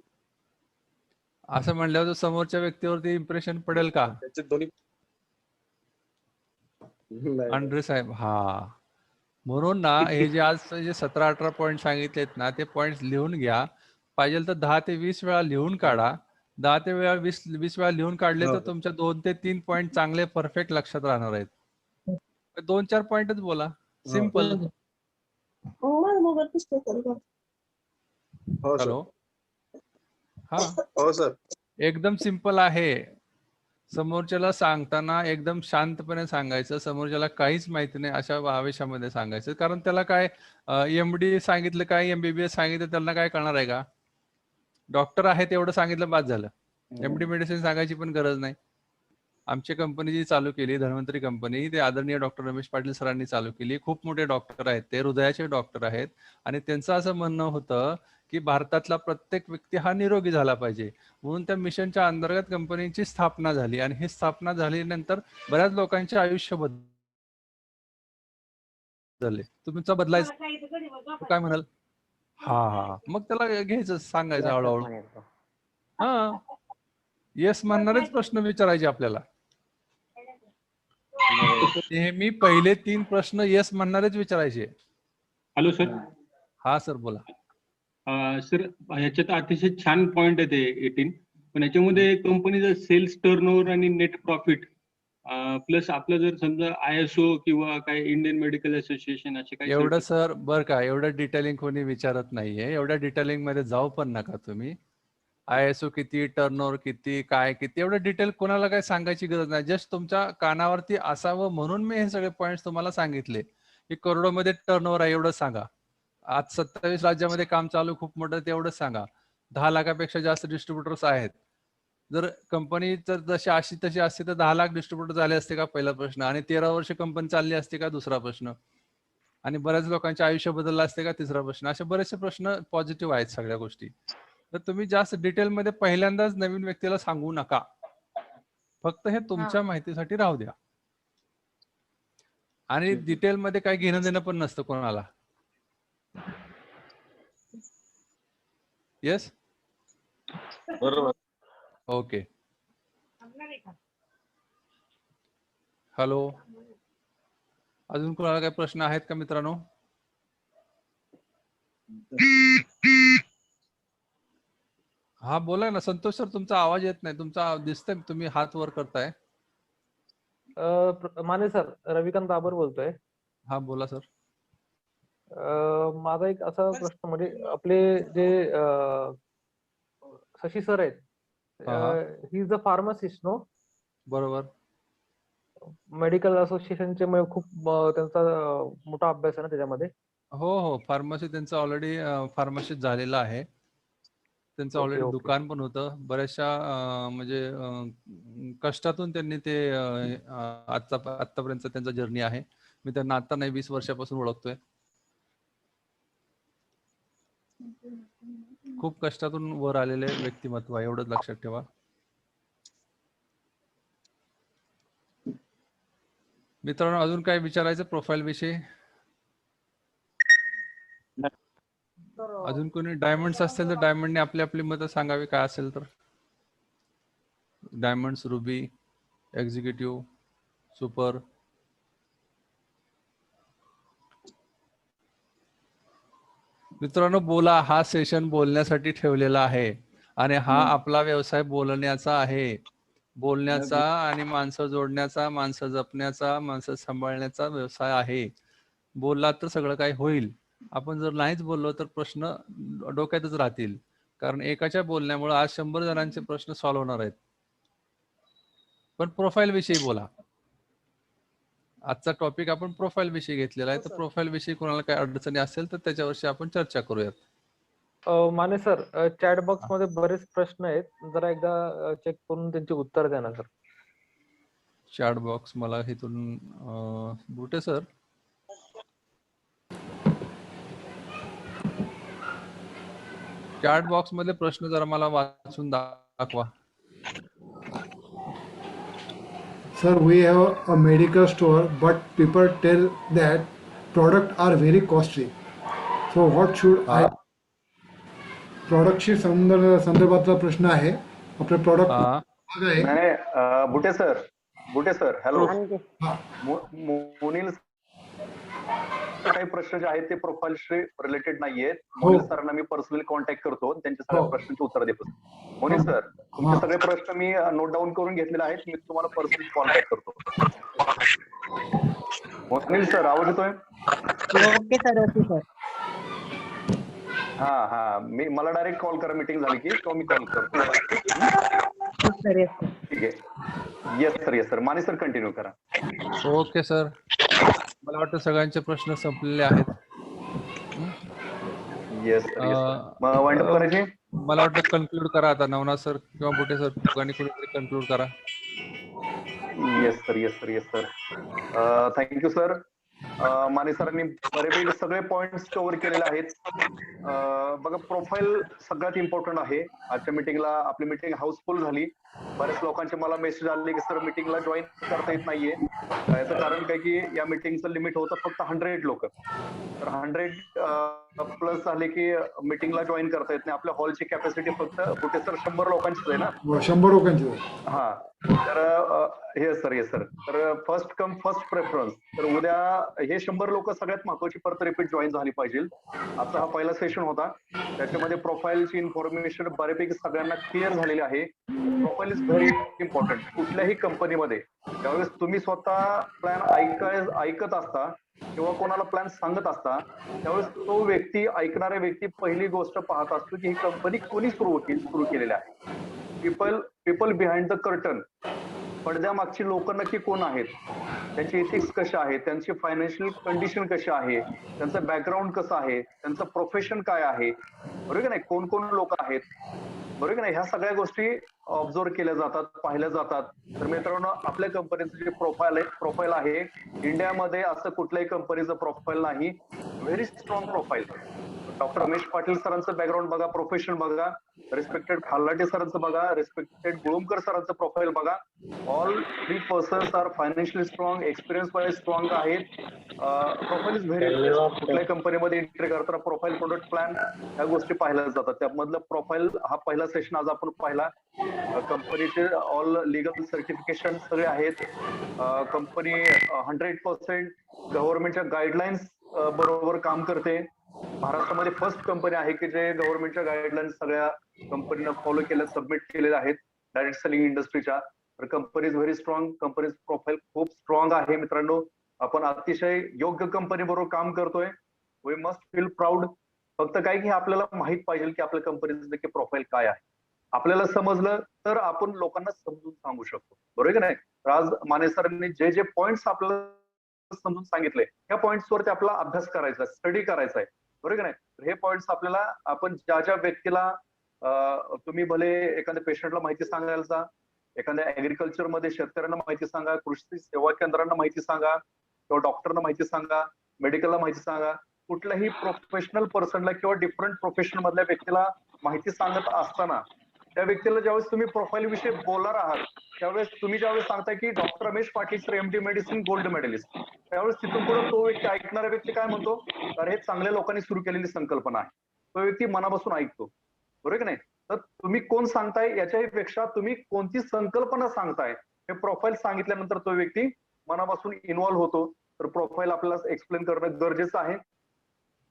[SPEAKER 2] असं म्हणल्यावर समोरच्या व्यक्तीवरती इम्प्रेशन पडेल का?
[SPEAKER 10] त्याचे दोन्ही नाही.
[SPEAKER 2] अंड्रे साहेब, हा म्हणून ना हे जे आज जे 17-18 पॉईंट सांगितलेत ना, ते पॉइंट लिहून घ्या. पाहिजे तर 10 ते 20 वेळा लिहून काढा. 10 ते 20 वेळा लिहून काढले तर तुमच्या 2 ते 3 पॉइंट चांगले परफेक्ट लक्षात राहणार आहेत. 2-4 पॉइंटच बोला, सिम्पल.
[SPEAKER 10] हो सर.
[SPEAKER 2] हॅलो, हा
[SPEAKER 10] हो सर.
[SPEAKER 2] एकदम सिंपल आहे. समोरच्याला सांगताना एकदम शांतपणे सांगायचं. समोरच्याला काहीच माहिती नाही अशा आवेशामध्ये सांगायचं. कारण त्याला काय एमडी सांगितलं काय, एमबीबीएस सांगितलं, त्यांना काय कळणार आहे का? डॉक्टर आहे तेवढं सांगितलं बाद झालं. एमडी मेडिसिन सांगायची पण गरज नाही. आमची कंपनी जी चालू केली, धन्वंतरी कंपनी, ते आदरणीय डॉक्टर रमेश पाटील सरांनी चालू केली. खूप मोठे डॉक्टर आहेत, ते हृदयाचे डॉक्टर आहेत. आणि त्यांचं असं म्हणणं होतं की भारतातला प्रत्येक व्यक्ती हा निरोगी झाला पाहिजे, म्हणून त्या मिशनच्या अंतर्गत कंपनीची स्थापना झाली. आणि ही स्थापना झाल्यानंतर बऱ्याच लोकांचे आयुष्य बदलले. तुमचा बदलायचं काय म्हणाल? हा, मग त्याला घ्यायचं, सांगायचं हळूहळू. हा, येस म्हणणारेच प्रश्न विचारायचे आपल्याला. नेहमी पहिले 3 प्रश्न येस म्हणणारेच विचारायचे.
[SPEAKER 11] Hello sir.
[SPEAKER 2] हा सर, बोला.
[SPEAKER 11] सर, ह्याच्यात अतिशय छान पॉइंट आहे ते 18, पण याच्यामध्ये कंपनीचं सेल्स टर्नओव्हर आणि नेट प्रॉफिट प्लस आपलं जर समजा ISO किंवा काय इंडियन मेडिकल असोसिएशन असे काही.
[SPEAKER 2] एवढं सर बर का, एवढं डिटेलिंग कोणी विचारत नाहीये. एवढ्या डिटेलिंग मध्ये जाऊ पण नका तुम्ही. ISO किती, टर्नओव्हर किती, काय किती, एवढं डिटेल कोणाला काय सांगायची गरज नाही. जस्ट तुमच्या कानावरती असावं म्हणून मी हे सगळे पॉइंट्स तुम्हाला सांगितले की करोडोमध्ये टर्नओव्हर आहे एवढं सांगा. आज 27 राज्यामध्ये काम चालू खूप मोठं, तेवढंच सांगा. 10 लाखापेक्षा जास्त डिस्ट्रीब्युटर्स आहेत. जर कंपनी जर जशी अशी तशी असते तर 10 लाख डिस्ट्रीब्युटर झाले असते का, पहिला प्रश्न. आणि 13 वर्ष कंपनी चालली असते का, दुसरा प्रश्न. आणि बऱ्याच लोकांचे आयुष्य बदललं असते का, तिसरा प्रश्न. असे बरेचसे प्रश्न पॉझिटिव्ह आहेत सगळ्या गोष्टी. तर तुम्ही जास्त डिटेलमध्ये पहिल्यांदाच नवीन व्यक्तीला सांगू नका. फक्त हे तुमच्या माहितीसाठी राहू द्या. आणि डिटेलमध्ये काही घेणं देणं पण नसतं कोणाला. येस,
[SPEAKER 10] बरोबर.
[SPEAKER 2] ओके. हॅलो, अजून कोणाला काही प्रश्न आहेत का मित्रांनो? हा, बोला ना संतोष सर. तुमचा आवाज येत नाही. तुमचा दिसतंय, तुम्ही हात वर करताय.
[SPEAKER 9] माने सर, रविकांत बाबर बोलतोय.
[SPEAKER 2] हा, बोला सर.
[SPEAKER 9] माझा एक असा प्रश्न, म्हणजे आपले जे शशी सर आहेत, he is a pharmacist no?
[SPEAKER 2] बरोबर.
[SPEAKER 9] मेडिकल असोसिएशनचे खूप त्यांचा मोठा अभ्यास आहे ना त्याच्यामध्ये.
[SPEAKER 2] हो, फार्मसी त्यांचं ऑलरेडी फार्मसिस्ट झालेलं आहे. त्यांचं ऑलरेडी दुकान पण होतं. बऱ्याचशा म्हणजे कष्टातून त्यांनी ते आतापर्यंत त्यांचा जर्नी आहे. मी त्यांना आता नाही 20 वर्षापासून ओळखतोय. खूप कष्टातून वर आलेले व्यक्तिमत्व आहे, एवढंच लक्षात ठेवा. मित्रांनो, अजून काय विचारायचं प्रोफाईल विषयी? अजून कोणी डायमंड्स असतील तर डायमंडने आपली आपली मतं सांगावी, काय असेल तर. Diamonds, ruby, executive, super. मित्रांनो, बोला. हा सेशन बोलण्यासाठी ठेवलेला आहे आणि हा आपला व्यवसाय बोलण्याचा आहे. बोलण्याचा आणि माणसं जोडण्याचा, माणसं जपण्याचा, माणसं सांभाळण्याचा व्यवसाय आहे. बोलला तर सगळं काही होईल. आपण जर नाहीच बोललो तर प्रश्न डोक्यातच राहतील. कारण एकाच्या बोलण्यामुळे आज 100 जणांचे प्रश्न सॉल्व्ह होणार आहेत. पण प्रोफाईल विषयी बोला. आजचा टॉपिक आपण प्रोफाईल विषयी घेतलेला आहे. तर प्रोफाईल विषयी कोणाला काही अडचणी असेल तर त्याच्यावरची आपण चर्चा करूयात.
[SPEAKER 9] माने सर, चॅट बॉक्स मध्ये बरेच प्रश्न आहेत, जरा एकदा चेक करून त्यांची उत्तर द्या ना सर.
[SPEAKER 2] चॅट बॉक्स मला इथून बुटे सर. चॅट बॉक्स मध्ये प्रश्न जरा मला वाचून दाखवा.
[SPEAKER 12] Sir, we have a medical store, but people tell that products are very costly. So what should I? प्रोडक्टशी संदर्भातला प्रश्न आहे. आपले प्रॉडक्ट
[SPEAKER 2] हा.
[SPEAKER 12] आहे.
[SPEAKER 1] नाही बुटे सर हॅलो.
[SPEAKER 6] आणखी
[SPEAKER 1] मोनिल काही प्रश्न जे आहेत ते प्रोफाईलशी रिलेटेड नाहीयेत.
[SPEAKER 12] हो.
[SPEAKER 1] मोनिल सरांना मी पर्सनली कॉन्टॅक्ट करतो आणि त्यांच्या सगळ्या
[SPEAKER 12] हो.
[SPEAKER 1] प्रश्नांची उत्तर देतो. मोनिल सर तुमचे
[SPEAKER 12] हा.
[SPEAKER 1] सगळे प्रश्न मी नोट डाऊन करून घेतलेले आहेत. मी तुम्हाला पर्सनली कॉन्टॅक्ट करतो. मोनिल सर आवाज येतोय?
[SPEAKER 8] Okay sir, okay sir.
[SPEAKER 1] हा मला डायरेक्ट कॉल करा मीटिंग झाली की, किंवा मी कॉल करतो.
[SPEAKER 8] Sir yes sir.
[SPEAKER 1] ठीक आहे. Yes sir Mane sir continue करा.
[SPEAKER 2] ओके सर, मला वाटतं सगळ्यांचे प्रश्न संपलेले आहेत.
[SPEAKER 1] Yes sir. मग वाइंड अप करायचे?
[SPEAKER 2] मला वाटतं कन्क्लूड करा आता. नवनाथ सर किंवा बुटे सर दोघांनी कोणीतरी कन्क्लूड करा.
[SPEAKER 1] Yes sir. Thank you sir. Mane सरांनी बरेपैकी सगळे पॉइंट्स कव्हर केलेले आहेत. बघा प्रोफाईल सगळ्यात इम्पॉर्टंट आहे. आजच्या मीटिंगला आपली मीटिंग हाऊसफुल झाली. बऱ्याच लोकांचे मला मेसेज आले की सर मीटिंगला जॉईन करता येत नाहीये. याचं कारण काय की या मीटिंगचं लिमिट होतं फक्त 100 लोक. तर 100 प्लस झाले की मीटिंगला जॉईन करता येत नाही. आपल्या हॉलची कॅपॅसिटी फक्त कुठे सर 100 लोकांचीच आहे ना?
[SPEAKER 12] 100 लोकांची.
[SPEAKER 1] हा. तर येस सर. तर फर्स्ट कम फर्स्ट प्रेफरन्स. तर उद्या हे 100 लोक सगळ्यात महत्वाची परत रिपीट जॉईन झाली पाहिजे. आजचा हा पहिला सेशन होता. त्याच्यामध्ये प्रोफाईलची इन्फॉर्मेशन बऱ्यापैकी सगळ्यांना क्लिअर झालेली आहे. Profile is very important. कुठल्याही कंपनीमध्ये ज्यावेळेस तुम्ही स्वतः प्लॅन ऐकत असता किंवा कोणाला प्लॅन सांगत असता, त्यावेळेस तो व्यक्ती, ऐकणारा व्यक्ती पहिली गोष्ट पाहत असतो की ही कंपनी कोणी सुरू केलेली आहे. People behind the curtain. पडद्यामागची लोक नक्की कोण आहेत, त्यांचे इथिक्स कसे आहेत, त्यांची फायनान्शियल कंडिशन कशी आहे, त्यांचं बॅकग्राऊंड कसं आहे, त्यांचं प्रोफेशन काय आहे, बरोबर की नाही, कोण कोण लोक आहेत, बरोबर की नाही, ह्या सगळ्या गोष्टी ऑब्झर्व केल्या जातात, पाहिल्या जातात. तर मित्रांनो आपल्या कंपनीचं जे प्रोफाईल आहे इंडियामध्ये असं कुठल्याही कंपनीचं प्रोफाईल नाही. Very strong profile. Doctor Ramesh Patil सरांचं बॅकग्राऊंड बघा, प्रोफेशन बघा, रिस्पेक्टेड खालाटे सरांचं बघा, रिस्पेक्टेड गुळुमकर सरांचं प्रोफाईल बघा. All 3 persons are financially strong, experience wise strong आहेत. Profile is very interesting. कुठल्याही कंपनीमध्ये एंट्री करताना प्रोफाईल, प्रोडक्ट प्लॅन ह्या गोष्टी पाहिल्या जातात. त्यामधलं प्रोफाईल हा पहिला सेशन आज आपण पाहिला. कंपनीचे ऑल लिगल सर्टिफिकेशन सगळे आहेत. कंपनी 100% गव्हर्नमेंटच्या गाईडलाईन्स बरोबर काम करते. महाराष्ट्रामध्ये फर्स्ट कंपनी आहे की जे गव्हर्नमेंटच्या गाईडलाईन्स सगळ्या कंपनीनं फॉलो केल्या, सबमिट केलेल्या आहेत डायरेक्ट सेलिंग इंडस्ट्रीच्या. तर company is very strong. Company's profile खूप स्ट्रॉंग आहे मित्रांनो. आपण अतिशय योग्य कंपनी बरोबर काम करतोय. We must feel proud. फक्त काय की आपल्याला माहित पाहिजे की आपल्या कंपनीचं नक्की प्रोफाईल काय आहे. आपल्याला समजलं तर आपण लोकांना समजून सांगू शकतो, बरोबर की नाही. तर आज माने सरांनी जे जे पॉइंट्स आपल्याला समजून सांगितले, या पॉइंट्स वरती आपला अभ्यास करायचा, स्टडी करायचा आहे, बरोबर की नाही. हे पॉइंट्स आपल्याला आपण ज्या व्यक्तीला, तुम्ही भले एखाद्या पेशंटला माहिती सांगायला, एखाद्या ऍग्रिकल्चर मध्ये शेतकऱ्यांना माहिती सांगा, कृषी सेवा केंद्रांना माहिती सांगा, किंवा डॉक्टरना माहिती सांगा, मेडिकलला माहिती सांगा, कुठल्याही प्रोफेशनल पर्सनला किंवा डिफरंट प्रोफेशन मधल्या व्यक्तीला माहिती सांगत असताना त्या व्यक्तीला ज्यावेळेस तुम्ही प्रोफाईल विषयी बोलणार आहात, त्यावेळेस तुम्ही ज्यावेळेस सांगताय की doctor Ramesh Patil sir MD medicine gold medalist, त्यावेळेस तिथून पुढे तो व्यक्ती, ऐकणारा व्यक्ती काय म्हणतो, अरे हे चांगल्या लोकांनी सुरू केलेली संकल्पना आहे. तो व्यक्ती मनापासून ऐकतो, बरोबर की नाही. तर तुम्ही कोण सांगताय याच्याही पेक्षा तुम्ही कोणती संकल्पना सांगताय हे प्रोफाईल सांगितल्यानंतर तो व्यक्ती मनापासून इन्व्हॉल्व्ह होतो. तर प्रोफाईल आपल्याला एक्सप्लेन करणं गरजेचं आहे.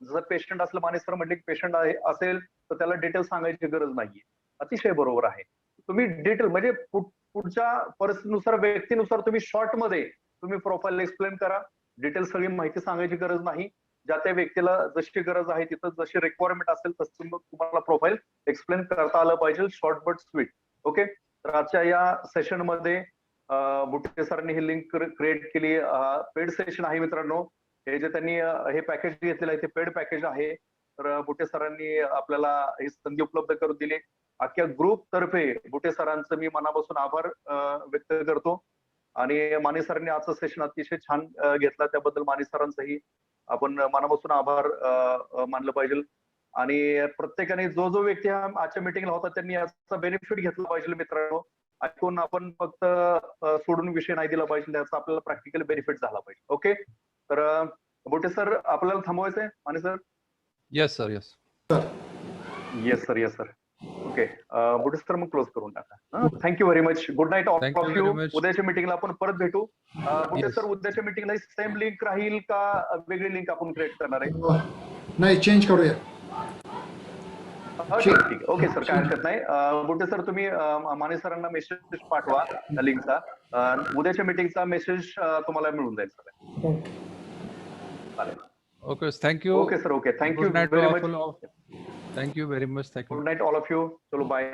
[SPEAKER 1] जर पेशंट असलं, माने सर म्हटले की पेशंट असेल तर त्याला डिटेल सांगायची गरज नाहीये. अतिशय बरोबर आहे. तुम्ही डिटेल म्हणजे पुढच्या परिस्थितीनुसार, व्यक्तीनुसार तुम्ही शॉर्ट मध्ये तुम्ही प्रोफाईल एक्सप्लेन करा. डिटेल सगळी माहिती सांगायची गरज नाही. ज्या त्या व्यक्तीला जशी गरज आहे, तिथं जशी रिक्वायरमेंट असेल तसं तुम्हाला प्रोफाईल एक्सप्लेन करता आलं पाहिजे, शॉर्ट बट स्वीट. ओके. तर आजच्या या सेशन मध्ये बुटे सरांनी ही लिंक क्रिएट केली. पेड सेशन आहे मित्रांनो. हे जे त्यांनी हे पॅकेज घेतलेलं आहे ते पेड पॅकेज आहे. तर बुटे सरांनी आपल्याला ही संधी उपलब्ध करून दिली. अख्ख्या ग्रुप तर्फे बुटे सरांचं मी मनापासून आभार व्यक्त करतो. आणि माने सरांनी आजचं सेशन अतिशय छान घेतला, त्याबद्दल माने सरांचंही आपण मनापासून आभार मानलं पाहिजे. आणि प्रत्येकाने जो व्यक्ती आजच्या मीटिंगला होता त्यांनी याचा बेनिफिट घेतला पाहिजे मित्रांनो. ऐकून आपण फक्त सोडून विषय नाही दिला पाहिजे, त्याचा आपल्याला प्रॅक्टिकल बेनिफिट झाला पाहिजे. ओके. तर बुटे सर आपल्याला थांबवायचंय. Mane sir.
[SPEAKER 2] Yes sir.
[SPEAKER 1] Yes sir. Okay Bute sir मग क्लोज करून टाका. Thank you very much. Good night all
[SPEAKER 2] Thank you
[SPEAKER 1] of
[SPEAKER 2] very
[SPEAKER 1] you.
[SPEAKER 2] much.
[SPEAKER 1] उद्याच्या मीटिंगला आपण परत भेटू. बुटे
[SPEAKER 2] Yes.
[SPEAKER 1] सर उद्याच्या मीटिंगला सेम लिंक राहील का वेगळी लिंक आपण क्रिएट करणार आहे?
[SPEAKER 12] नाही, चेंज करूया.
[SPEAKER 1] ठीक आहे, ठीक आहे. ओके सर, काय हरकत नाही. बुटे सर तुम्ही माने सरांना मेसेज पाठवा लिंकचा. उद्याच्या मीटिंगचा मेसेज तुम्हाला मिळून जाईल सर. चालेल.
[SPEAKER 2] Okay, thank you.
[SPEAKER 1] Okay sir, okay. Thank you
[SPEAKER 2] Good night
[SPEAKER 1] very
[SPEAKER 2] to
[SPEAKER 1] much.
[SPEAKER 2] all. Thank you very much. Thank you.
[SPEAKER 1] Good night all of you. चलो बाय.